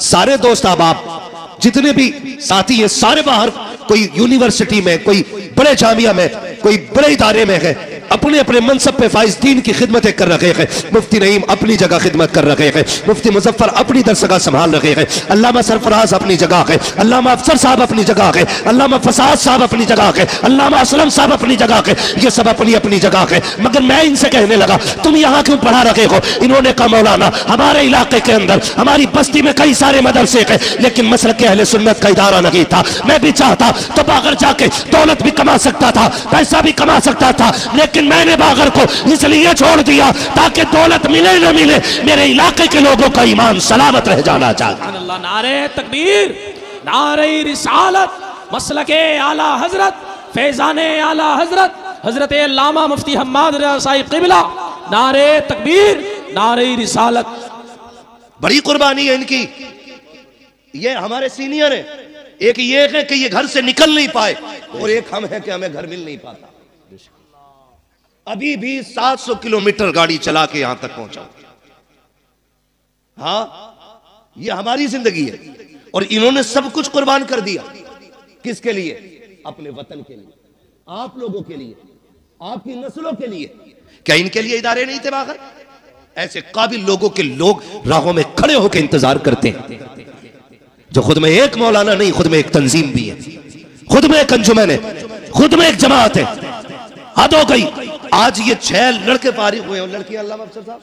सारे दोस्त अहबाब जितने भी साथी हैं सारे बाहर, कोई यूनिवर्सिटी में, कोई बड़े जामिया में, कोई बड़े इदारे में है, अपने अपने मनसब पे फाइज दीन की खिदमतें कर रहे हैं। मुफ्ती नईम अपनी जगह खिदमत कर रहे हैं, मुफ्ती मुजफ्फर अपनी दरसगाह संभाल रहे हैं, अल्लामा सरफराज अपनी जगह है, अल्लामा अफसर साहब अपनी जगह है, अल्लामा फसाद साहब अपनी जगह है, अल्लामा असलम साहब अपनी जगह है, ये सब अपनी अपनी जगह है। मगर मैं इनसे कहने लगा, तुम यहाँ क्यों पढ़ा रहे हो? इन्होंने कहा, मौलाना हमारे इलाके के अंदर हमारी बस्ती में कई सारे मदरसे हैं, लेकिन मसलक के अहले सुन्नत का इदारा नहीं था। मैं भी चाहता तो बागर जाके दौलत भी कमा सकता था, पैसा भी कमा सकता था, लेकिन मैंने बागर को इसलिए छोड़ दिया ताकि दौलत मिले न मिले, मेरे इलाके के लोगों का ईमान सलामत रह जाना चाहिए। नारे तकबीर, नारे रिसालत, मसलके आला हजरत, फैजाने आला हजरत, हजरत अल्लामा मुफ्ती हम्माद रजा साहिब क़िबला, नारे तकबीर, नारे रिसालत। बड़ी कुर्बानी है इनकी। ये हमारे सीनियर है, एक ये है कि ये घर से निकल नहीं पाए, और एक हम है कि हमें घर मिल नहीं पाता। अभी भी 700 किलोमीटर गाड़ी चला के यहां तक पहुंचा। हाँ, ये हमारी जिंदगी है, और इन्होंने सब कुछ कुर्बान कर दिया। किसके लिए? अपने वतन के लिए, आप लोगों के लिए, आपकी नस्लों के लिए। क्या इनके लिए इदारे नहीं थे बाहर? ऐसे काबिल लोगों के लोग राहों में खड़े होकर इंतजार करते हैं, जो खुद में एक मौलाना नहीं, खुद में एक तंजीम भी है, खुद में एक अंजुमन है, खुद में एक जमात है। हद हो गई। आज ये 6 लड़के फारिग हुए, और लड़कियां अल्लाह अफसर साहब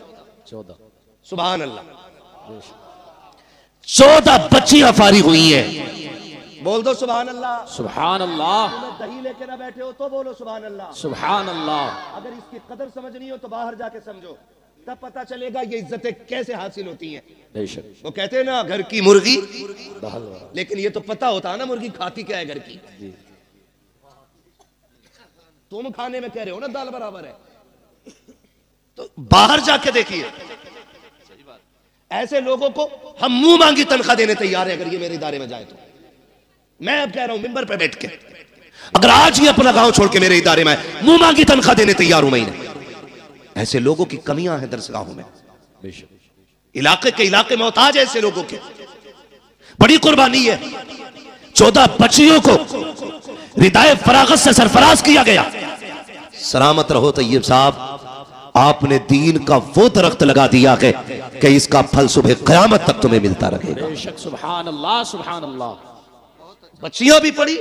14। सुभान अल्लाह, 14 बच्चियां फारिग हुई हैं। बोल दो सुभान अल्लाह। सुभान अल्लाह। दही लेके ना बैठे हो तो बोलो सुभान अल्लाह। सुभान अल्लाह। अगर इसकी कदर समझनी हो तो बाहर जाके समझो। तब पता चलेगा ये इज्जतें कैसे हासिल होती हैं। बेशक। वो कहते हैं ना घर की मुर्गी दाल बराबर। लेकिन ये तो पता होता है ना मुर्गी खाती क्या है घर की। जी। तुम खाने में कह रहे हो ना दाल बराबर है, तो बाहर जाके देखिए ऐसे लोगों को हम मुंह मांगी तनख्वाह देने तैयार है अगर ये मेरे इदारे में जाए तो। मैं अब कह रहा हूं मिंबर पे बैठ के, अगर आज ही अपना गांव छोड़ के मेरे इदारे में आए मुंह मांगी तनख्वाह देने तैयार हूं महीने। ऐसे लोगों की कमियां हैं दरसगाहों में। इलाके के इलाके मोहताज है ऐसे लोगों के। बड़ी कुर्बानी है। 14 बच्चियों को रिदाए फरागत से सरफराज किया गया। सलामत रहो तैयब साहब, आपने दीन का वो दरख्त लगा दिया है कि इसका फल सुबह क़यामत तक तुम्हें मिलता रहेगा। बेशक। सुभान अल्लाह, सुभान अल्लाह। बच्चियां भी पढ़ी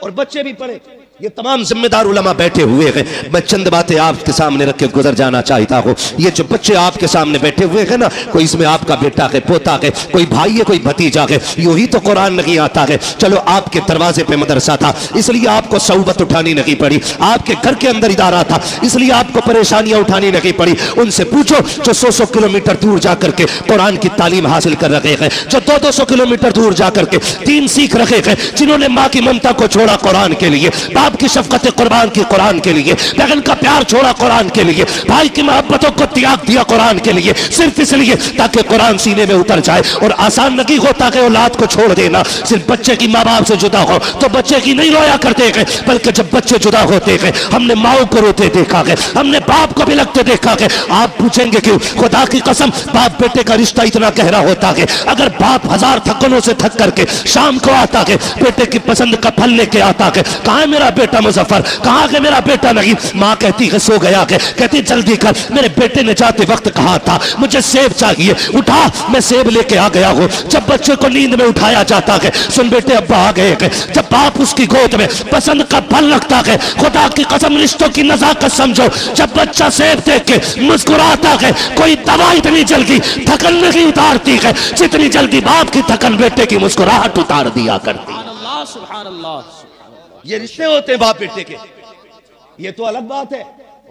और बच्चे भी पढ़े। ये तमाम जिम्मेदार उलमा बैठे हुए हैं। मैं चंद बातें आपके सामने रख के गुजर जाना चाहता हूँ। ये जो बच्चे आपके सामने बैठे हुए हैं ना, कोई इसमें आपका बेटा है, पोता है, कोई भाई है, कोई भतीजा है। यूं ही तो कुरान नहीं आता है। चलो आपके दरवाजे पे मदरसा था इसलिए आपको सौबत उठानी नहीं पड़ी, आपके घर के अंदर इदारा था इसलिए आपको परेशानियां उठानी नहीं पड़ी। उनसे पूछो जो 100 किलोमीटर दूर जाकर के कुरान की तालीम हासिल कर रहे हैं, जो 200 किलोमीटर दूर जाकर के दीन सीख रहे हैं, जिन्होंने माँ की ममता को छोड़ा कुरान के लिए, बाप की शफकत कुर्बान की कुरान के लिए, बहन का प्यार छोड़ा कुरान के लिए, भाई की मोहब्बतों को त्याग दिया कुरान के लिए, सिर्फ इसलिए ताकि कुरान सीने में उतर जाए। और आसान नहीं होता कि औलाद को छोड़ देना। सिर्फ बच्चे की माँ बाप से जुदा हो तो बच्चे की नहीं रोया करते हैं, बल्कि जब बच्चे जुदा होते हैं हमने माओ को रोते देखा है, हमने बाप को भी लगते देखा है। आप पूछेंगे क्यों? खुदा की कसम बाप बेटे का रिश्ता इतना गहरा होता है। अगर बाप 1000 थकनों से थक करके शाम को आता है, बेटे की पसंद का फल लेके आता है, कहाँ है मेरा बेटा मुजफ्फर, कहाँ है मेरा बेटा? नहीं, माँ कहती है सो गया है, कहती जल्दी कर, मेरे बेटे ने जाते वक्त कहा था मुझे सेब चाहिए, उठा, मैं सेब लेके आ गया हूँ। जब बच्चे को नींद में उठाया जाता है, सुन बेटे अब्बा आ गए हैं, जब बाप उसकी गोद में पसंद का फल रखता है, खुदा की कसम रिश्तों की नजाकत समझो। जब बच्चा सेब देख के मुस्कुराता है, कोई दवा इतनी जल्दी थकन नहीं उतारती है जितनी जल्दी बाप की थकन बेटे की मुस्कुराहट उतार दिया करती। सुभान अल्लाह। ये रिश्ते होते हैं बाप बेटे के। ये तो अलग बात है।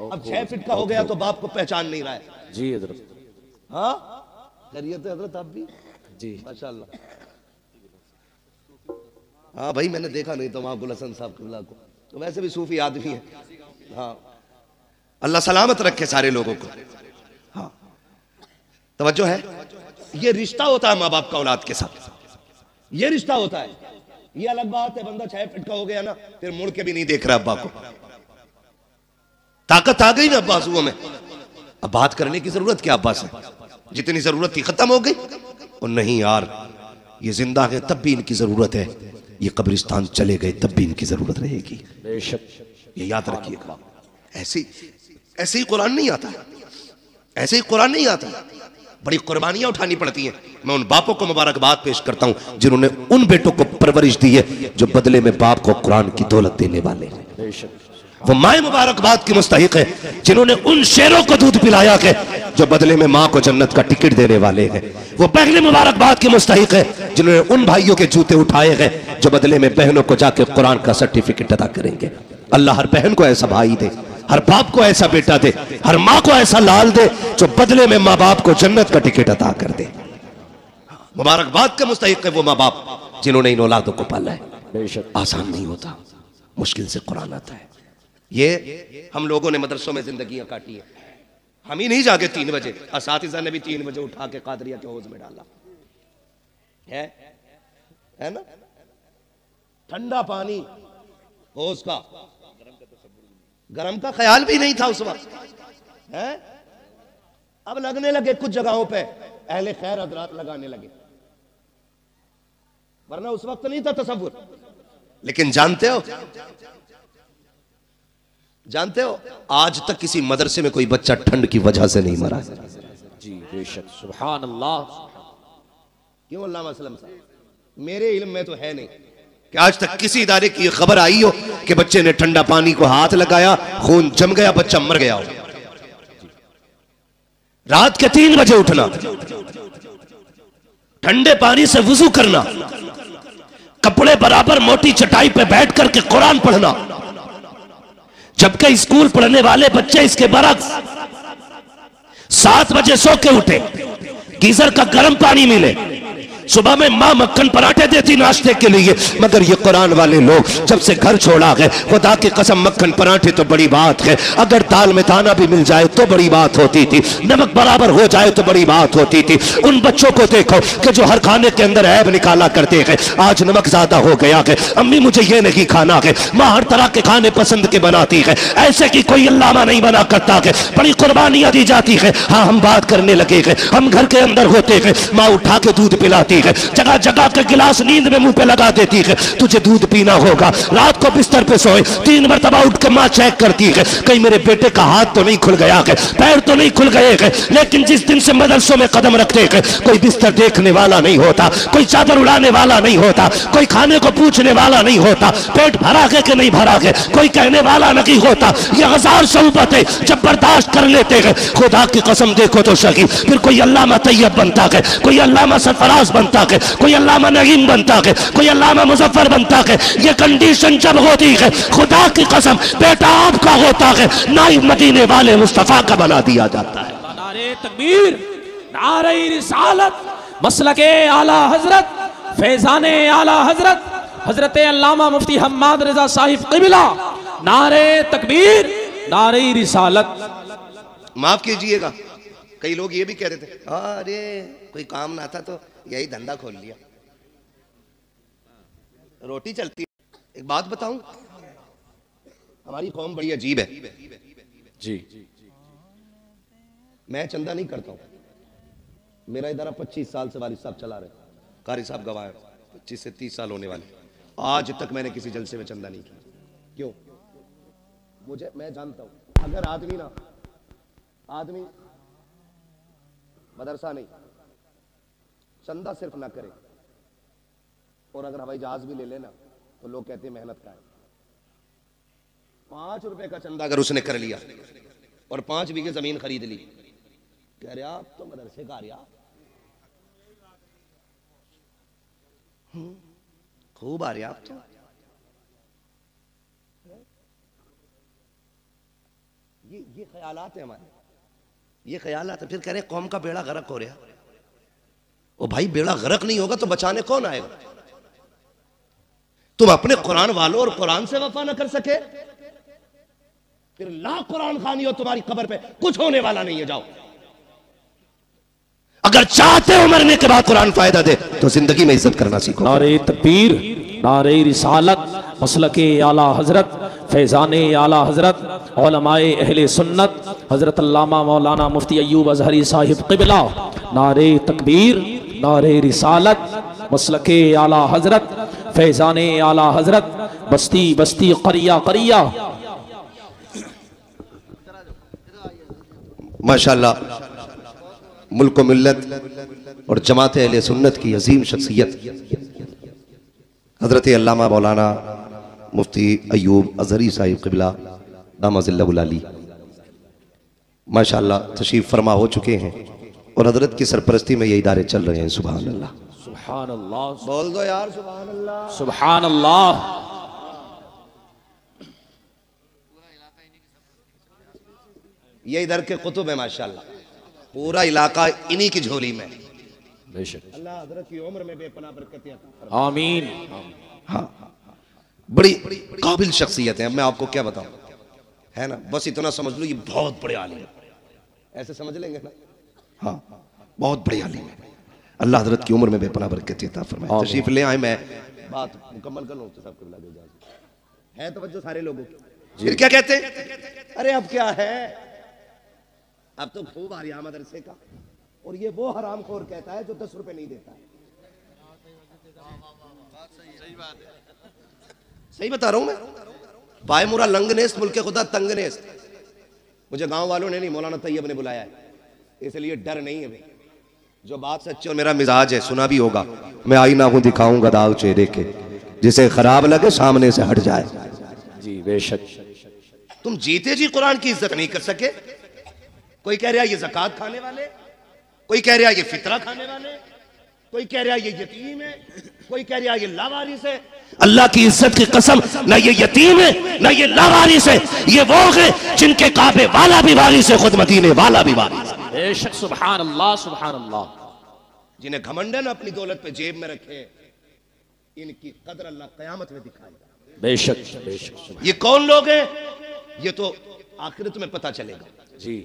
अब 6 फीट का हो गया तो बाप को पहचान नहीं रहा है। जी हजरत। हाँ खैरियत है हजरत? आप भी जी माशाल्लाह। हाँ भाई मैंने देखा नहीं तो वहां गुल हसन साहब किबला को, तो वैसे भी सूफी आदमी है। हाँ अल्लाह सलामत रखे सारे लोगों को। हाँ तवज्जो है। ये रिश्ता होता है माँ बाप का औलाद के साथ, ये रिश्ता होता है। ये अलग बात है बंदा 6 फीट का हो गया ना फिर मुड़ के भी नहीं देख रहा अब्बा को। ताकत आ गई ना अब्बा आंसुओं में, अब बात करने की जरूरत क्या अब्बा से? जितनी जरूरत थी खत्म हो गई। और नहीं यार ये जिंदा है तब भी इनकी जरूरत है, ये कब्रिस्तान चले गए तब भी इनकी जरूरत रहेगी। बेशक। ये याद रखिएगा। ऐसे ही कुरान नहीं आता, ऐसे ही कुरान नहीं आता। बड़ी कुर्बानियां उठानी पड़ती हैं। मैं उन बापों को मुबारकबाद पेश करता हूं जिन्होंने उन बेटों को परवरिश दी है जो बदले में बाप को कुरान की दौलत देने वाले हैं। बेशक। वो माए मुबारकबाद की मुस्तहिक है जिन्होंने उन शेरों को दूध पिलाया है जो बदले में माँ को जन्नत का टिकट देने वाले हैं। वो पहले मुबारकबाद की मुस्तहिक है जिन्होंने उन भाइयों के जूते उठाए हैं जो बदले में बहनों को जाके कुरान का सर्टिफिकेट अदा करेंगे। अल्लाह हर बहन को ऐसा भाई दे, हर बाप को ऐसा बेटा दे, हर माँ को ऐसा लाल दे जो बदले में माँ बाप को जन्नत का टिकट अदा कर दे। मुबारकबाद का मुस्तहिक है वो माँ बाप जिन्होंने इन औलादों को पाला है। बेशक। आसान नहीं होता, मुश्किल से कुरान आता है। ये हम लोगों ने मदरसों में जिंदगियां काटी है। हम ही नहीं जागे 3 बजे, असातिज़ा ने भी 3 बजे उठा के कादरिया के हौज में डाला है ना। ठंडा पानी हौज का, गरम का ख्याल भी नहीं था उस वक्त है। अब लगने लगे कुछ जगहों पे, अहले खैर हजरात लगाने लगे, वरना उस वक्त नहीं था तसव्वुर। लेकिन जानते हो आज तक किसी मदरसे में कोई बच्चा ठंड की वजह से नहीं मरा। जी बेशक। सुभान अल्लाह। क्यों अल्लामा असलम साहब? मेरे इल्म में तो है नहीं कि आज तक किसी इदारे की खबर आई हो कि बच्चे ने ठंडा पानी को हाथ लगाया, खून जम गया, बच्चा मर गया हो। रात के 3 बजे उठना, ठंडे पानी से वुजू करना, कपड़े बराबर मोटी चटाई पे बैठ करके कुरान पढ़ना, जबकि स्कूल पढ़ने वाले बच्चे इसके बरक्स 7 बजे सो के उठे, गीजर का गर्म पानी मिले, सुबह में माँ मक्खन पराठे देती नाश्ते के लिए, मगर ये कुरान वाले लोग जब से घर छोड़ा गए, खुदा की कसम मक्खन पराठे तो बड़ी बात है, अगर दाल में दाना भी मिल जाए तो बड़ी बात होती थी, नमक बराबर हो जाए तो बड़ी बात होती थी। उन बच्चों को देखो कि जो हर खाने के अंदर ऐब निकाला करते हैं, आज नमक ज्यादा हो गया है, अम्मी मुझे ये नहीं खाना है, माँ हर तरह के खाने पसंद के बनाती है, ऐसे की कोई अल्लामा नहीं बना करता है, बड़ी कुर्बानियां दी जाती है। हाँ, हम बात करने लगे हैं, हम घर के अंदर होते हैं, माँ उठा के दूध पिलाती है, जगह जगह के गिलास नींद में मुंह पे लगा देती है, तुझे दूध पीना होगा। रात को बिस्तर पे सोए 3 मरतबा उठ के माँ चेक करती है, कहीं मेरे बेटे का हाथ तो नहीं खुल गया है, पैर तो नहीं खुल गए हैं। लेकिन जिस दिन से मदरसों में कदम रखते हैं, कोई बिस्तर देखने वाला नहीं होता, कोई चादर उड़ाने वाला नहीं होता, कोई खाने को पूछने वाला नहीं होता, पेट भरा है कि नहीं भरा है कोई कहने वाला नहीं होता। ये 1000 शऊबतें जब बर्दाश्त कर लेते हैं, खुदा की कसम देखो तो सही, फिर कोई अल्लामा तैयब बनता है, कोई अल्लामा सरफराज बनता है, कोई अल्लामा नईम बनता है, कोई अल्लामा मुजफ्फर बनता है। ये कंडीशन जब होती है, खुदा की कसम बेटा आपका होता है, नाइब मदीने वाले मुस्तफा का बना दिया जाता है। नारे तकबीर, नारे रिसालत, मसलके आला हजरत, फैजाने आला हजरत, हजरत अल्लामा मुफ्ती हम्माद रजा साहिब क़िबला, नारे तकबीर, नारे रिसालत। माफ कीजिएगा, कई लोग ये भी कह रहे थे, अरे कोई काम ना था तो यही धंधा खोल लिया, रोटी चलती है। एक बात बताऊं, हमारी कौम बड़ी अजीब है जी। मैं चंदा नहीं करता हूं, मेरा इधर 25 साल से वारिस साहब चला रहे, कारी साहब गवाह 25 से 30 साल होने वाले, आज तक मैंने किसी जलसे में चंदा नहीं किया। क्यों? मैं जानता हूं अगर आदमी मदरसा नहीं, चंदा सिर्फ ना करे और अगर हवाई जहाज भी ले लेना तो लोग कहते हैं मेहनत का है। 5 रुपए का चंदा अगर उसने कर लिया और 5 बीघे जमीन खरीद ली, कह रहे आप तो मदरसे का रहा, खूब आ रहे आप तो। ये ख्यालात है हमारे, ये ख्यालात है। फिर कह रहे कौम का बेड़ा गर्क हो रहा। ओ भाई, बेड़ा गर्क नहीं होगा तो बचाने कौन आएगा? तुम अपने कुरान वालों और कुरान से वफा न कर सके, फिर लाख कुरान खानी हो तुम्हारी कब्र पे कुछ होने वाला नहीं है। जाओ, अगर चाहते हो मरने के बाद कुरान फायदा दे तो जिंदगी में इज्जत करना सीखो। नारे तकबीर, नारे रिसालत, मसलके आला हजरत, फैजाने आला हजरत, उलमाए अहले सुन्नत, हजरत अल्लामा मौलाना मुफ्ती अय्यूब अजहरी साहिब क़िबला, नारे तकबीर, नारे रिसालत, मसलके आला हजरत, फैजाने आला हजरत, बस्ती बस्ती करिया करिया। माशाअल्लाह, मुल्क व मिल्लत और जमात अहले सुन्नत की अजीम शख्सियत हजरत अल्लामा मौलाना मुफ्ती अय्यूब अजहरी साहिब क़िबला दामजिल्लहुल अली माशाअल्लाह तशरीफ फरमा हो चुके हैं और हजरत की सरपरस्ती में ये इदारे चल रहे हैं। सुभान अल्लाह, सुभान अल्लाह, बोल दो यार सुभान अल्लाह, सुभान अल्लाह। ये इधर के कुतुब है माशाअल्लाह, पूरा इलाका इन्हीं की झोली में। बेशक, अल्लाह हजरत की उम्र में बेपनाह बरकत अता फरमाए। आमीन। हाँ, बड़ी काबिल शख्सियत है। मैं आपको क्या बताऊं, है ना, बस इतना समझ लो ये बहुत बड़े आलिम है, ऐसे समझ लेंगे ना। हाँ, बहुत बड़े आलिम है। अल्लाह हजरत की उम्र में बेपनाह बरकत अता फरमाए। तशरीफ ले आए, मैं बात मुकम्मल कर लूं तो सबको बुला दे। है तवज्जो सारे लोगों की। फिर क्या कहते हैं, अरे अब क्या है, अब तो खूब आ रहा मदरसे का, और ये वो हरामखोर कहता है जो 10 रुपए नहीं देता है। सही बता रहा हूं मैं, पाए मुरा लंगनेस्त मुल्के खुदा तंगनेस्त। मुझे गांव वालों ने नहीं, मौलाना तैयब ने बुलाया है, इसलिए डर नहीं है भाई। जो बात सच्ची और मेरा मिजाज है, सुना भी होगा, मैं आईना हूं दिखाऊंगा दाग चेहरे के, जिसे खराब लगे सामने से हट जाए। जी बेशक। तुम जीते जी कुरान की इज्जत नहीं कर सके। कोई कह रहा ये ज़कात खाने वाले, कोई कह रहा ये फितरा खाने वाले, कोई कह रहा ये यतीम है, कोई कह रहा ये लावारिस है। अल्लाह की इज्जत की कसम, ना ये यतीम है ना ये लावारिस है, ये वो है जिनके काबे वाला भी वारिस है, खुद मदीने वाला भी वारिस है। बेशक सुभान अल्लाह सुभान अल्लाह। जिन्हें घमंड है ना अपनी दौलत पे जेब में रखे, इनकी कदर अल्लाह कयामत में दिखाएगा। बेशक बेशक। ये कौन लोग हैं? ये तो आखिरत में पता चलेगा। जी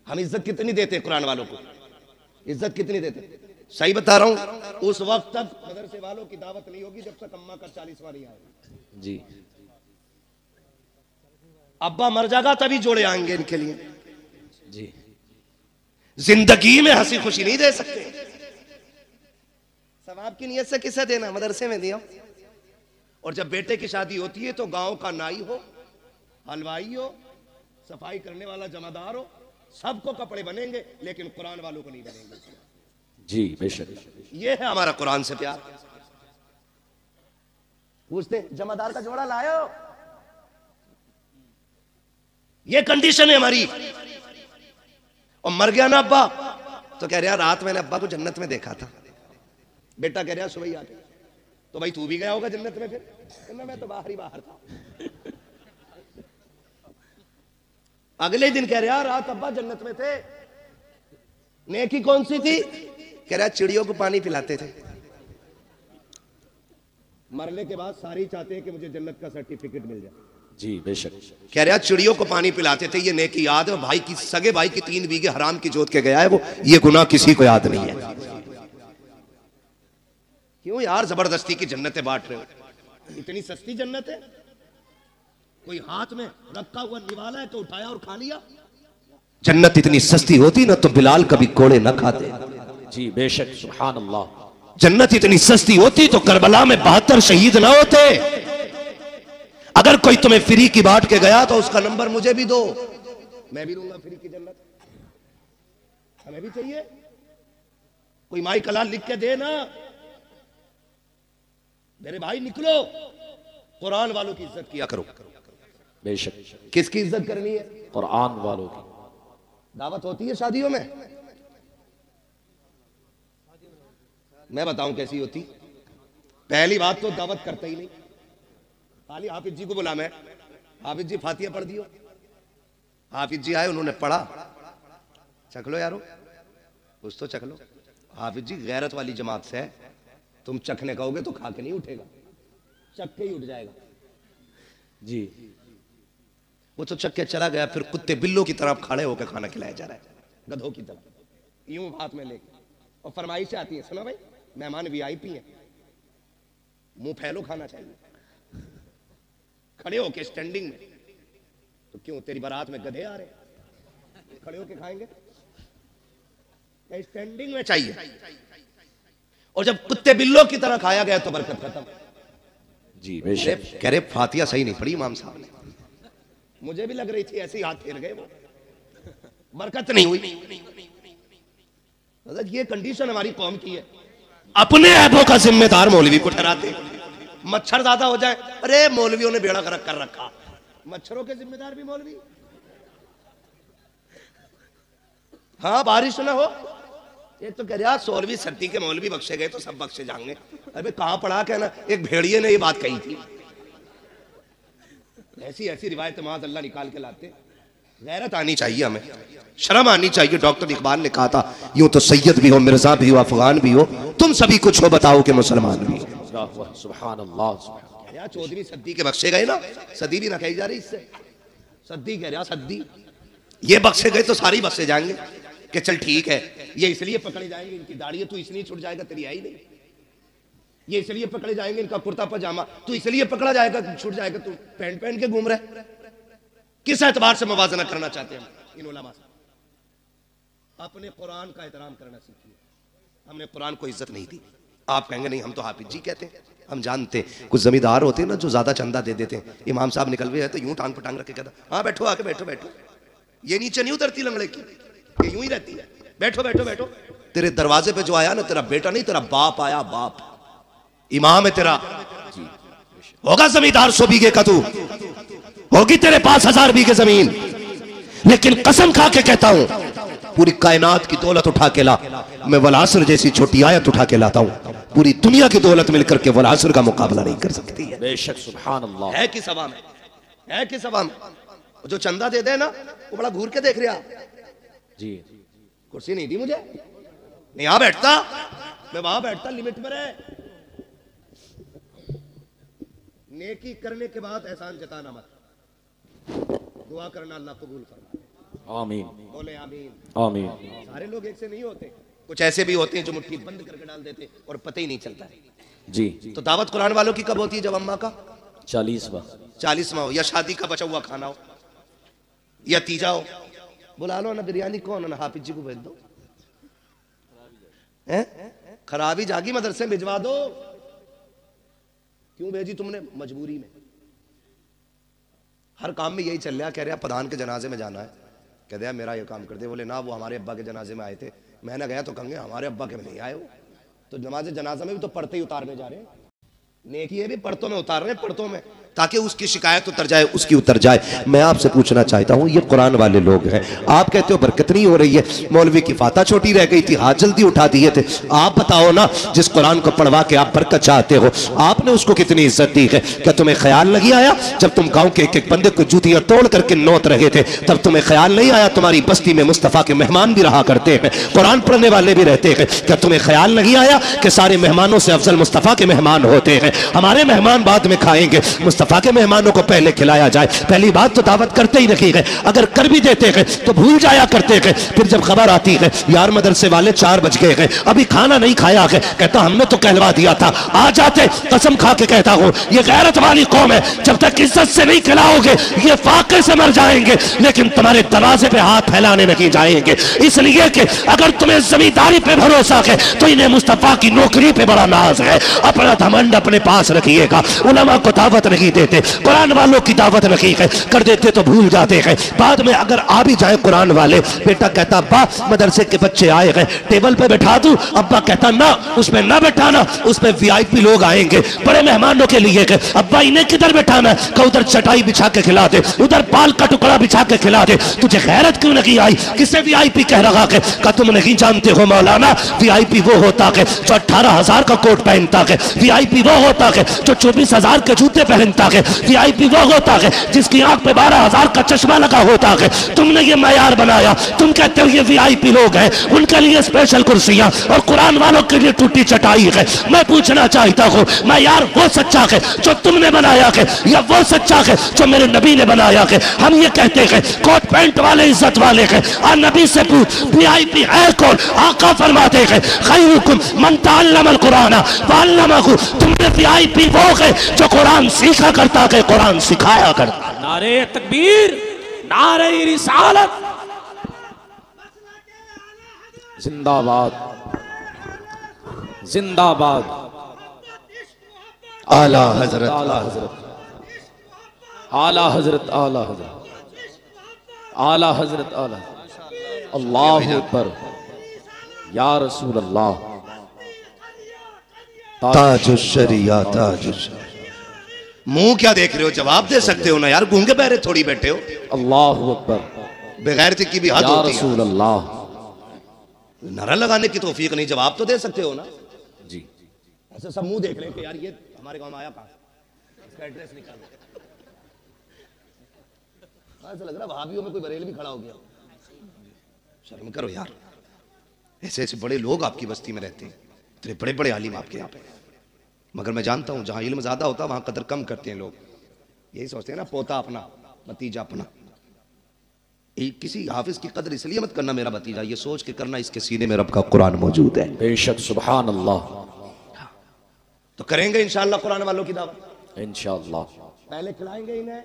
हम इज्जत कितनी देते हैं कुरान वालों को, इज्जत कितनी देते हैं? सही बता रहा हूं, उस वक्त तक मदरसे वालों की दावत नहीं होगी जब तक अम्मा का 40वां नहीं आएगा। जी अब्बा मर जाएगा तभी जोड़े आएंगे इनके लिए। जी जिंदगी में हंसी खुशी नहीं दे सकते। सवाब की नियत से किसे देना? मदरसे में दिया। और जब बेटे की शादी होती है तो गांव का नाई हो, हलवाई हो, सफाई करने वाला जमादार हो, सबको कपड़े बनेंगे, लेकिन कुरान वालों को नहीं बनेंगे। जी बेशक। ये है हमारा कुरान से प्यार। पूछते जमादार का जोड़ा लायो, ये कंडीशन है हमारी। और मर गया ना अब्बा तो कह रहा रात मैंने अब्बा को जन्नत में देखा था। बेटा कह रहा सुबह ही आ गया। तो भाई तू भी गया होगा जन्नत में? फिर मैं तो बाहर ही बाहर था। अगले दिन कह रहा रात अब्बा जन्नत में थे। नेकी कौन सी थी? कह रहा चिड़ियों को पानी पिलाते थे। मरने के बाद सारे चाहते हैं कि मुझे जन्नत का सर्टिफिकेट मिल जाए। जी बेशक। कह रहा चिड़ियों को पानी पिलाते थे, ये नेकी याद है। भाई की सगे भाई की 3 बीघे हराम की जोत के गया है वो, ये गुनाह किसी को याद नहीं है। क्यों यार जबरदस्ती की जन्नतें बांट रहे हो? इतनी सस्ती जन्नत है? कोई हाथ में रखा हुआ निवाला है तो उठाया और खा लिया? जन्नत इतनी सस्ती होती ना तो बिलाल कभी कोड़े न खाते। जी बेशक सुभान अल्लाह। जन्नत इतनी सस्ती होती तो करबला में 72 शहीद ना होते। अगर कोई तुम्हें फ्री की बांट के गया तो उसका नंबर मुझे भी दो, मैं भी दूंगा फ्री की जन्नत। हमें भी चाहिए। कोई माई कलाल लिख के दे ना। मेरे भाई निकलो, कुरान वालों की इज्जत किया करो। बेशक। किसकी इज्जत करनी है? कुरान वालों की। दावत होती है शादियों में, मैं बताऊं कैसी होती। पहली बात तो दावत करता ही नहीं, खाली हाफिज जी को बुला। मैं हाफिज जी फातिहा पढ़ दियो। हाफिज जी आए, उन्होंने पढ़ा, चख लो यारो, कुछ तो चख लो। हाफिज जी गैरत वाली जमात से है, तुम चखने कहोगे तो खा के नहीं उठेगा, चख के ही उठ जाएगा। जी वो तो चख के चला गया, फिर कुत्ते बिल्लों की तरफ खड़े होकर खाना खिलाया जा रहा है, गधों की तरफ, यूं हाथ में लेके। और फरमाइश आती है, सुनो भाई मेहमान वीआईपी है, मुंह फैलो खाना चाहिए, खड़े होके स्टैंडिंग में। तो क्यों तेरी बारात में गधे आ रहे हैं, खड़े होके खाएंगे? स्टैंडिंग में चाहिए। और जब कुत्ते बिल्लों की तरह खाया गया तो बरकत खत्म। जी बेशक। कह रहे फातिहा सही नहीं पढ़ी इमाम साहब ने। मुझे भी लग रही थी, ऐसे ही हाथ फेर गए वो, बरकत नहीं हुई। ये कंडीशन हमारी कौम की है। अपने ऐबों का जिम्मेदार मौलवी को ठहराते। मच्छर ज्यादा हो जाए, अरे मौलवियों ने बेड़ा गर्क कर रखा। मच्छरों के जिम्मेदार भी मौलवी। हाँ बारिश ना हो, एक तो कह रहा 16वीं सदी के मौलवी बख्शे गए तो सब बख्शे जाएंगे। अरे कहां पढ़ा क्या ना, एक भेड़िए ने ये बात कही थी। ऐसी ऐसी रिवायत माज़ अल्लाह निकाल के लाते। गैरत आनी चाहिए, हमें शर्म आनी चाहिए। डॉक्टर इकबाल ने कहा था, यूं तो सैयद भी हो, मिर्जा भी हो, अफगान भी हो, तुम सभी कुछ हो, बताओ कि मुसलमान भी। सुभान अल्लाह। यार 14वीं सदी के बख्शे गए ना, सदी भी ना कही जा रही इससे, सदी कह रहा, सदी। ये बख्शे गए तो सारी बख्शे जाएंगे कि चल ठीक है, ये इसलिए पकड़े जाएंगे, इनकी दाढ़ी है तो इसलिए छूट जाएगा, तेरी आई नहीं। ये इसलिए पकड़े जाएंगे, इनका कुर्ता पजामा तो इसलिए पकड़ा जाएगा, छूट जाएगा, तू पैंट पहन के घूम रहे। किस एतबार से मवाजना करना चाहते हैं इन उलमा से? अपने कुरान का एहतराम करना सीखिए। हमने कुरान को इज्जत नहीं दी। आप कहेंगे नहीं हम तो हाफिज जी कहते हैं, हम जानते। कुछ जमींदार होते हैं ना जो ज्यादा चंदा दे देते हैं, इमाम साहब निकल गए तो यूं टांग पटांग रख के कहता, हाँ बैठो, आके बैठो बैठो। ये नीचे नहीं उतरती लंगड़े की, ये यूं ही रहती है, बैठो बैठो बैठो। तेरे दरवाजे पे जो आया ना, तेरा बेटा नहीं, तेरा बाप आया, बाप इमाम है तेरा। होगा जमींदार 100 बीघे का, तू होगी तेरे पास 1000 बीघे जमीन, लेकिन कसम खा के कहता हूं पूरी कायनात की दौलत उठा के ला, मैं वलासर जैसी छोटी आयत उठा के लाता हूं, पूरी दुनिया की दौलत मिलकर के वलासर का मुकाबला नहीं कर सकती है। बेशक सुभान अल्लाह। है कि सभा में, है कि सभा में जो चंदा दे दे ना, वो बड़ा घूर के देख रहा। जी कुर्सी नहीं दी मुझे, नहीं यहां बैठता, मैं वहां बैठता, लिमिट में रहे। नेकी करने के बाद एहसान जताना मत, दुआ करना अल्लाह कबूल करना। आमीन, बोले आमीन। आमीन। सारे लोग एक से नहीं होते, कुछ ऐसे भी होते हैं जो मुट्ठी बंद करके डाल देते और पता ही नहीं चलता है। जी। तो दावत कुरान वालों की कब होती है? जब अम्मा का 40वां हो, या शादी का बचा हुआ खाना हो, या तीजा हो। बुला लो ना, बिरयानी कौन है ना, हाफिज जी को भेज दो। खराबी जागी, मदरसे भिजवा दो। क्यों भेजी तुमने? मजबूरी में। हर काम में यही चल रहा। कह रहा प्रधान के जनाजे में जाना है, कह दिया मेरा ये काम कर दे। बोले ना, वो हमारे अब्बा के जनाजे में आए थे। मैंने गया तो कहेंगे हमारे अब्बा के में नहीं आए वो तो। नमाज जनाजा में भी तो पढ़ते ही उतारने जा रहे हैं, नेकी है भी पढ़तों में उतार रहे हैं, पढ़तों में, ताकि उसकी शिकायत उतर जाए, उसकी उतर जाए। मैं आपसे पूछना चाहता हूं, ये कुरान वाले लोग हैं, आप कहते हो बरकत नहीं हो रही है, मौलवी की फाता छोटी रह गई थी, हाथ जल्दी उठा दिए थे। आप बताओ ना, जिस कुरान को पढ़वा के आप बरकत चाहते हो, आपने उसको कितनी इज्जत दी है? क्या तुम्हें ख्याल नहीं आया जब तुम गांव के एक एक बंदे को जूतियां तोड़ करके नोत रहे थे, तब तुम्हें ख्याल नहीं आया तुम्हारी बस्ती में मुस्तफा के मेहमान भी रहा करते हैं, कुरान पढ़ने वाले भी रहते हैं? क्या तुम्हें ख्याल नहीं आया कि सारे मेहमानों से अफजल मुस्तफा के मेहमान होते हैं? हमारे मेहमान बाद में खाएंगे, मुस्तफा के मेहमानों को पहले खिलाया जाए। पहली बात तो दावत करते ही नहीं है, अगर कर भी देते हैं तो भूल जाया करते हैं। फिर जब खबर आती है यार मदरसे वाले 4 बज गए हैं, अभी खाना नहीं खाया है, कहता हमने तो कहलवा दिया था, आ जाते। कसम खा के कहता हूं, ये गैरत वाली कौम है, जब तक इज्जत से नहीं खिलाओगे ये फाके से मर जाएंगे, लेकिन तुम्हारे दरवाजे पे हाथ फैलाने नहीं जाएंगे। इसलिए कि अगर तुम्हें जमींदारी पे भरोसा है तो इन्हें मुस्तफा की नौकरी पे बड़ा नाज है। अपना घमंड अपने पास रखिएगा। उलमा को दावत नहीं देते, कुरान वालों की दावत नहीं है, कर देते तो भूल जाते हैं। बाद में अगर आ भी जाए कुरान वाले, बेटा कहता अब्बा मदरसे के बच्चे आए हैं, टेबल पे बैठा दूं? अब्बा कहता ना, उसमें ना बैठाना, उसमें वीआईपी लोग आएंगे, बड़े मेहमानों के लिए है। अब्बा इन्हें किधर बैठाना? का उधर चटाई बिछा के खिला दे, उधर पाल का टुकड़ा बिछा के खिला दे। तुझे गैरत क्यों नहीं आई? किसे वीआईपी कह रहा है? का तुम नहीं जानते हो मौलाना, वीआईपी वो होता है जो 18,000 का कोट पहनता है, वीआईपी वो होता है जो 24,000 के जूते पहनता है, वीआईपी वो होता है जिसकी आंख पे 12,000 का चश्मा लगा होता है। तुमने ये मयार बनाया, तुम कहते हो ये वीआईपी लोग हैं, उनके लिए स्पेशल कुर्सियां और कुरान वालों के लिए टूटी चटाई है। मैं पूछना चाहता हूँ, मयार वो सच्चा है जो तुमने बनाया है या वो सच्चा है जो मेरे नबी ने बनाया है? हम ये कहते हैं कोट पैंट वाले इज्जत वाले हैं, और नबी से पूछ वीआईपी है कौन? आका फरमाते हैं खैरुकुम मन तअल्लमल कुरान व अल्लमहु। तुमने वीआईपी वो है जो कुरान सीखा करता है, कुरान सिखाया करता। नारे तकबीर, नारे रिसालत, जिंदाबाद, जिंदाबाद। आला हजरत, आला हजरत, आला हजरत, आला हजरत, आला हजरत, आला। अल्लाहु अकबर, या रसूल अल्लाह। ताजुश शरिया, ताजुश। मुंह क्या देख रहे हो? जवाब दे सकते हो ना यार, गूंगे बहरे थोड़ी बैठे हो। अल्लाहु अकबर, बेगैरती की भी हद या होती है। रसूल अल्लाह। नारा लगाने की तौफीक नहीं, जवाब तो दे सकते हो ना। जी। ऐसे सब मुंह देख रहे हैं कि यार ये हमारे गांव में आया कहां से, इसका एड्रेस निकालो। ऐसा लग रहा है भाभीओं में कोई बरेल भी खड़ा हो गया। शर्म करो यार, ऐसे ऐसे बड़े लोग आपकी बस्ती में रहते हैं, इतने बड़े बड़े आलिम आपके यहाँ पे। मगर मैं जानता हूँ जहाँ इल्म ज्यादा होता है वहाँ कदर कम करते हैं लोग। यही सोचते हैं ना, पोता अपना भतीजा अपना। किसी हाफिज की कदर इसलिए मत करना मेरा भतीजा, ये सोच के करना इसके सीने में रब का कुरान मौजूद है। बेशक, सुभान अल्लाह। तो करेंगे इंशाअल्लाह कुरान वालों की दावत, इंशाअल्लाह। पहले खिलाएंगे इन्हें।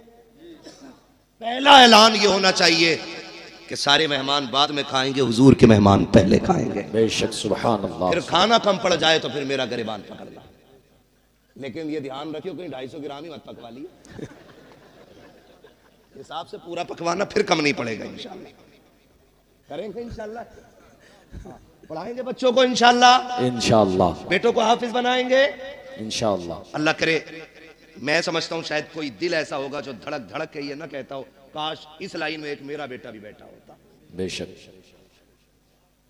पहला ऐलान ये होना चाहिए कि सारे मेहमान बाद में खाएंगे, हुजूर के मेहमान पहले खाएंगे। बेशक, सुभान अल्लाह। फिर खाना कम पड़ जाए तो फिर मेरा गिरबान पकड़ना। लेकिन ये ध्यान रखियो कहीं 250 ग्राम ही मत पकवा लियो, हिसाब से पूरा पकवाना, फिर कम नहीं पड़ेगा। इंशाल्लाह करेंगे, इंशाल्लाह पढ़ाएंगे बच्चों को, इंशाल्लाह इंशाअल्लाह बेटों को हाफिज बनाएंगे, इंशाअल्लाह। अल्लाह करे। मैं समझता हूँ शायद कोई दिल ऐसा होगा जो धड़क धड़क के ये ना कहता हो काश इस लाइन में एक मेरा बेटा भी बैठा होता। बेशक,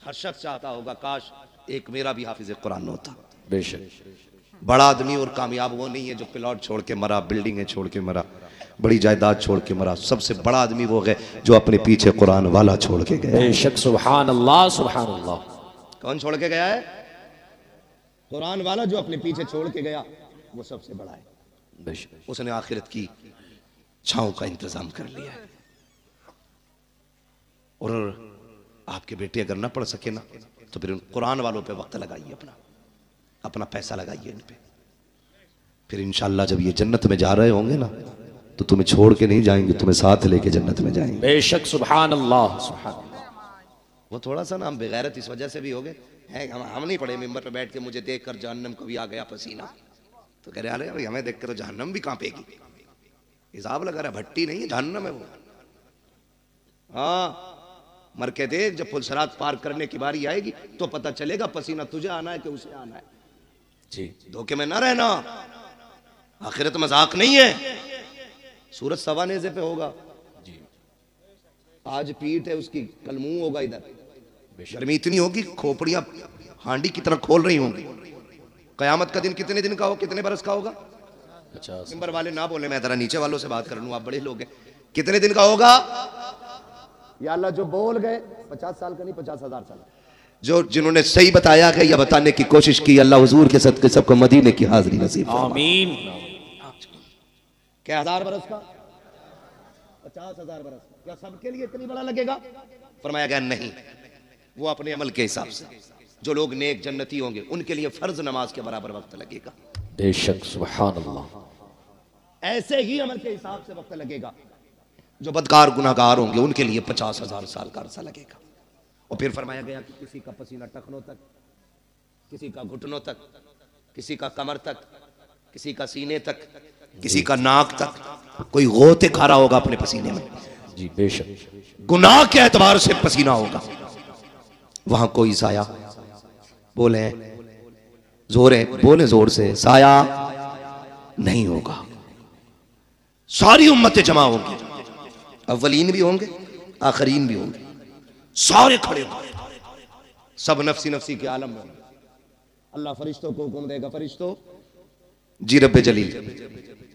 हर शख्स चाहता होगा काश एक मेरा भी हाफिज कुरान होता। बेशक। बड़ा आदमी और कामयाब वो नहीं है जो प्लॉट छोड़ के मरा, बिल्डिंगें छोड़ के मरा। बड़ी जायदाद छोड़ के मरा। सबसे बड़ा आदमी वो गए जो अपने पीछे कुरान वाला छोड़ के गया। बेशक सुभान अल्लाह सुभान अल्लाह। कौन छोड़ के गया है? कुरान वाला जो अपने पीछे छोड़ के गया वो सबसे बड़ा है। बेशक उसने आखिरत की छांव का इंतजाम कर लिया है। और आपके बेटे अगर ना पढ़ सके ना तो फिर उन कुरान वालों पे वक्त लगाइए, अपना पैसा लगाइए इन पे। फिर इंशाअल्लाह जब ये जन्नत में जा रहे होंगे ना तो तुम्हें छोड़ के नहीं जाएंगे, तुम्हें साथ लेके जन्नत में जाएंगे। बेशक सुभान अल्लाह सुभान अल्लाह। वो थोड़ा सा ना हम बेगैरत इस वजह से भी हो गए हैं, हम नहीं पढ़े मिंबर पे बैठ के मुझे देखकर जहन्नम को भी आ गया पसीना, तो कह रहे अरे भाई हमें देखकर तो जहन्नम भी कांपेगी। हिसाब लगा रहा, भट्टी नहीं है जहन्नम है वो। हाँ, मर के देख, जब फुलसरात पार करने की बारी आएगी तो पता चलेगा पसीना तुझे आना है कि उसे आना है। जी धोखे में ना रहना, आखिरत मजाक नहीं है। सूरज सवा नेज़े पे होगा जी। आज पीठ है उसकी, कल मुंह होगा इधर। गर्मी इतनी होगी खोपड़ियां हांडी की तरह खोल रही होंगी। कयामत का दिन कितने दिन का हो, कितने बरस का होगा? 50। मिंबर वाले ना बोले, मैं जरा नीचे वालों से बात कर लूं, आप बड़े लोग हैं। कितने दिन का होगा? या अल्लाह जो बोल गए 50 साल का नहीं, 50,000 साल। जो जिन्होंने सही बताया है या बताने की कोशिश की, अल्लाह हुजूर के सदके सबको मदीने की हाजिरी नसीब फरमाए। आमीन। क्या 1000 बरस का? 50,000 बरस। क्या सबके लिए इतनी बड़ा लगेगा? फरमाया गया नहीं, वो अपने अमल के हिसाब से। जो लोग नेक जन्नती होंगे उनके लिए फर्ज नमाज के बराबर वक्त लगेगा। बेशक सुभान अल्लाह। ऐसे ही अमल के हिसाब से वक्त लगेगा। जो बदकार गुनाहगार होंगे उनके लिए 50,000 साल का अरसा लगेगा। और फिर फरमाया गया कि किसी का पसीना टखनों तक, किसी का घुटनों तक, किसी का कमर तक, किसी का सीने तक, किसी का नाक तक, कोई गोते खा रहा होगा अपने पसीने में। जी बेशक। गुनाह के एतबार से पसीना होगा। वहां कोई साया, बोले जोर है, बोले जोर से, साया नहीं होगा। सारी उम्मतें जमा होंगी, अव्वलीन भी होंगे आखरीन भी होंगे, सारे खड़े होंगे, सब नफसी नफसी के आलम में होंगे। अल्लाह फरिश्तों को हुक्म देगा, फरिश्तों जी रब्बे जलील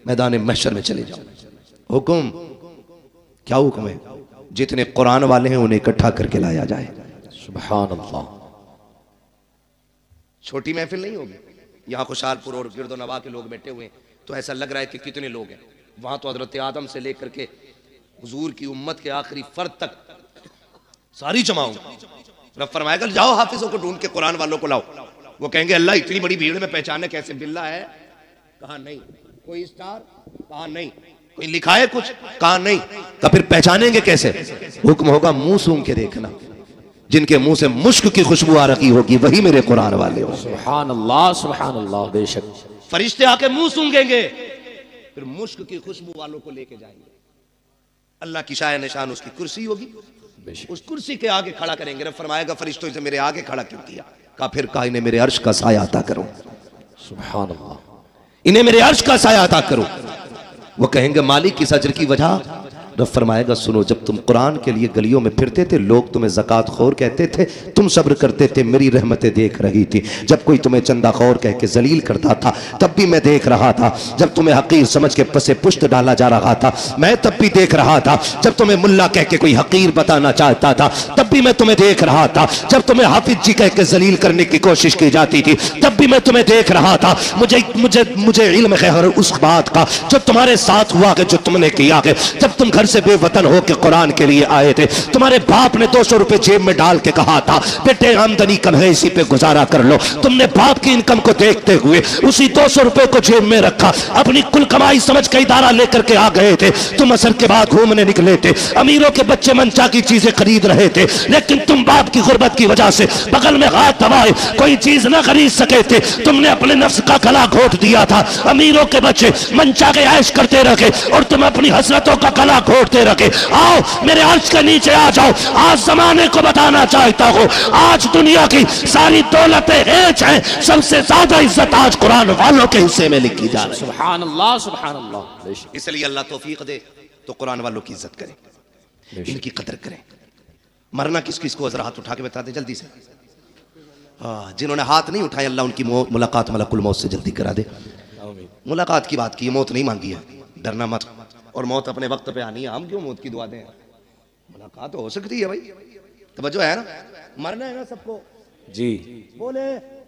मैदान महशर में चले जाओ। हुक्म क्या हुक्म है? जितने कुरान वाले हैं उन्हें इकट्ठा करके लाया जाए। सुभान अल्लाह। छोटी महफिल नहीं होगी। यहाँ खुशालपुर और गिरदो नवा के लोग बैठे हुए हैं तो ऐसा लग रहा है कि कितने लोग हैं। वहां तो हजरत आदम से लेकर के हुजूर की उम्मत के आखिरी फर्द तक सारी जमा होंगी। रब फरमाएगा जाओ हाफिजों को ढूंढ के कुरान वालों को लाओ। वो कहेंगे अल्लाह इतनी बड़ी भीड़ में पहचाने कैसे? बिल्ला है? कहा नहीं। कोई स्टार? कहा नहीं। कोई लिखा है कुछ? कहा नहीं। तो फिर पहचानेंगे कैसे? हुक्म होगा मुंह सूंघ के देखना। जिनके मुंह से मुश्क की खुशबू आ रही होगी वही मेरे कुरान वाले हो। सुभान अल्लाह सुभान अल्लाह। बेशक। फरिश्ते आके मुंह सूंघेंगे, फिर मुश्क की खुशबू वालों को लेके जाएंगे। अल्लाह की शाय निशान उसकी कुर्सी होगी, उस कुर्सी के आगे खड़ा करेंगे। रब फरमाएगा फरिश्तों से मेरे आगे खड़ा क्यों किया? कहा फिर कहा इन्हें मेरे अर्श का साया अता करो। सुभान अल्लाह। इन्हें मेरे अर्श का साया अता करो। वो कहेंगे मालिक इस अजर की वजह। रब फरमाएगा सुनो, जब तुम कुरान के लिए गलियों में फिरते थे लोग तुम्हें ज़कात खोर कहते थे, तुम सब्र करते थे, मेरी रहमतें देख रही थी। जब कोई तुम्हें चंदा खोर कह के जलील करता था तब भी मैं देख रहा था। जब तुम्हें हकीर समझ के पसे पुश्त डाला जा रहा था मैं तब भी देख रहा था। जब तुम्हें मुल्ला कह के कोई हकीर बताना चाहता था तब भी मैं तुम्हें देख रहा था। जब तुम्हें हाफिज जी कह के जलील करने की कोशिश की जाती थी तब भी मैं तुम्हें देख रहा था। मुझे मुझे मुझे इल्म है हर उस बात का जो तुम्हारे साथ हुआ है, जो तुमने किया है। जब तुम घर से बेवतन हो के कुरान के लिए आए थे, तुम्हारे बाप ने 200 रुपए जेब में डाल के कहा था बेटे आमदनी कम है इसी पे गुजारा कर लो। तुमने बाप की इनकम को देखते हुए उसी 200 रुपए को जेब में रखा, अपनी कुल कमाई समझ के इदारा लेकर के आ गए थे। तुम असर के बाद घूमने निकले थे, अमीरों के बच्चे मनचा की चीजें खरीद रहे थे, लेकिन तुम बाप की गुर्बत की वजह से बगल में हाथ दबाए कोई चीज न खरीद सके थे। तुमने अपने नफ्स का गला घोट दिया था। अमीरों के बच्चे मनचा के ऐश करते रखे और तुम अपनी हसरतों का गला घोटते रखे। आओ मेरे अर्श के नीचे आ जाओ। आज जमाने को बताना चाहता हूँ आज दुनिया की सारी दौलतें हेच हैं, सबसे ज्यादा इज्जत आज कुरान वालों के हिस्से में लिखी जा रही है। सुभान अल्लाह सुभान अल्लाह। इसलिए अल्लाह तौफीक दे तो कुरान वालों की इज्जत करें, इनकी कदर करें। मरना किस किस को? जरा हाथ उठा के बता दे जल्दी से। हाँ, जिन्होंने हाथ नहीं उठाए अल्लाह उनकी मुलाकात मलकुल मौत से जल्दी करा दे। मुलाकात की बात की, मौत नहीं मांगी है, डरना मत। और मौत अपने वक्त पे आनी है, हम क्यों मौत की दुआ दें? मुलाकात तो हो सकती है भाई, तवज्जो है ना, मरना है ना सबको। जी बोले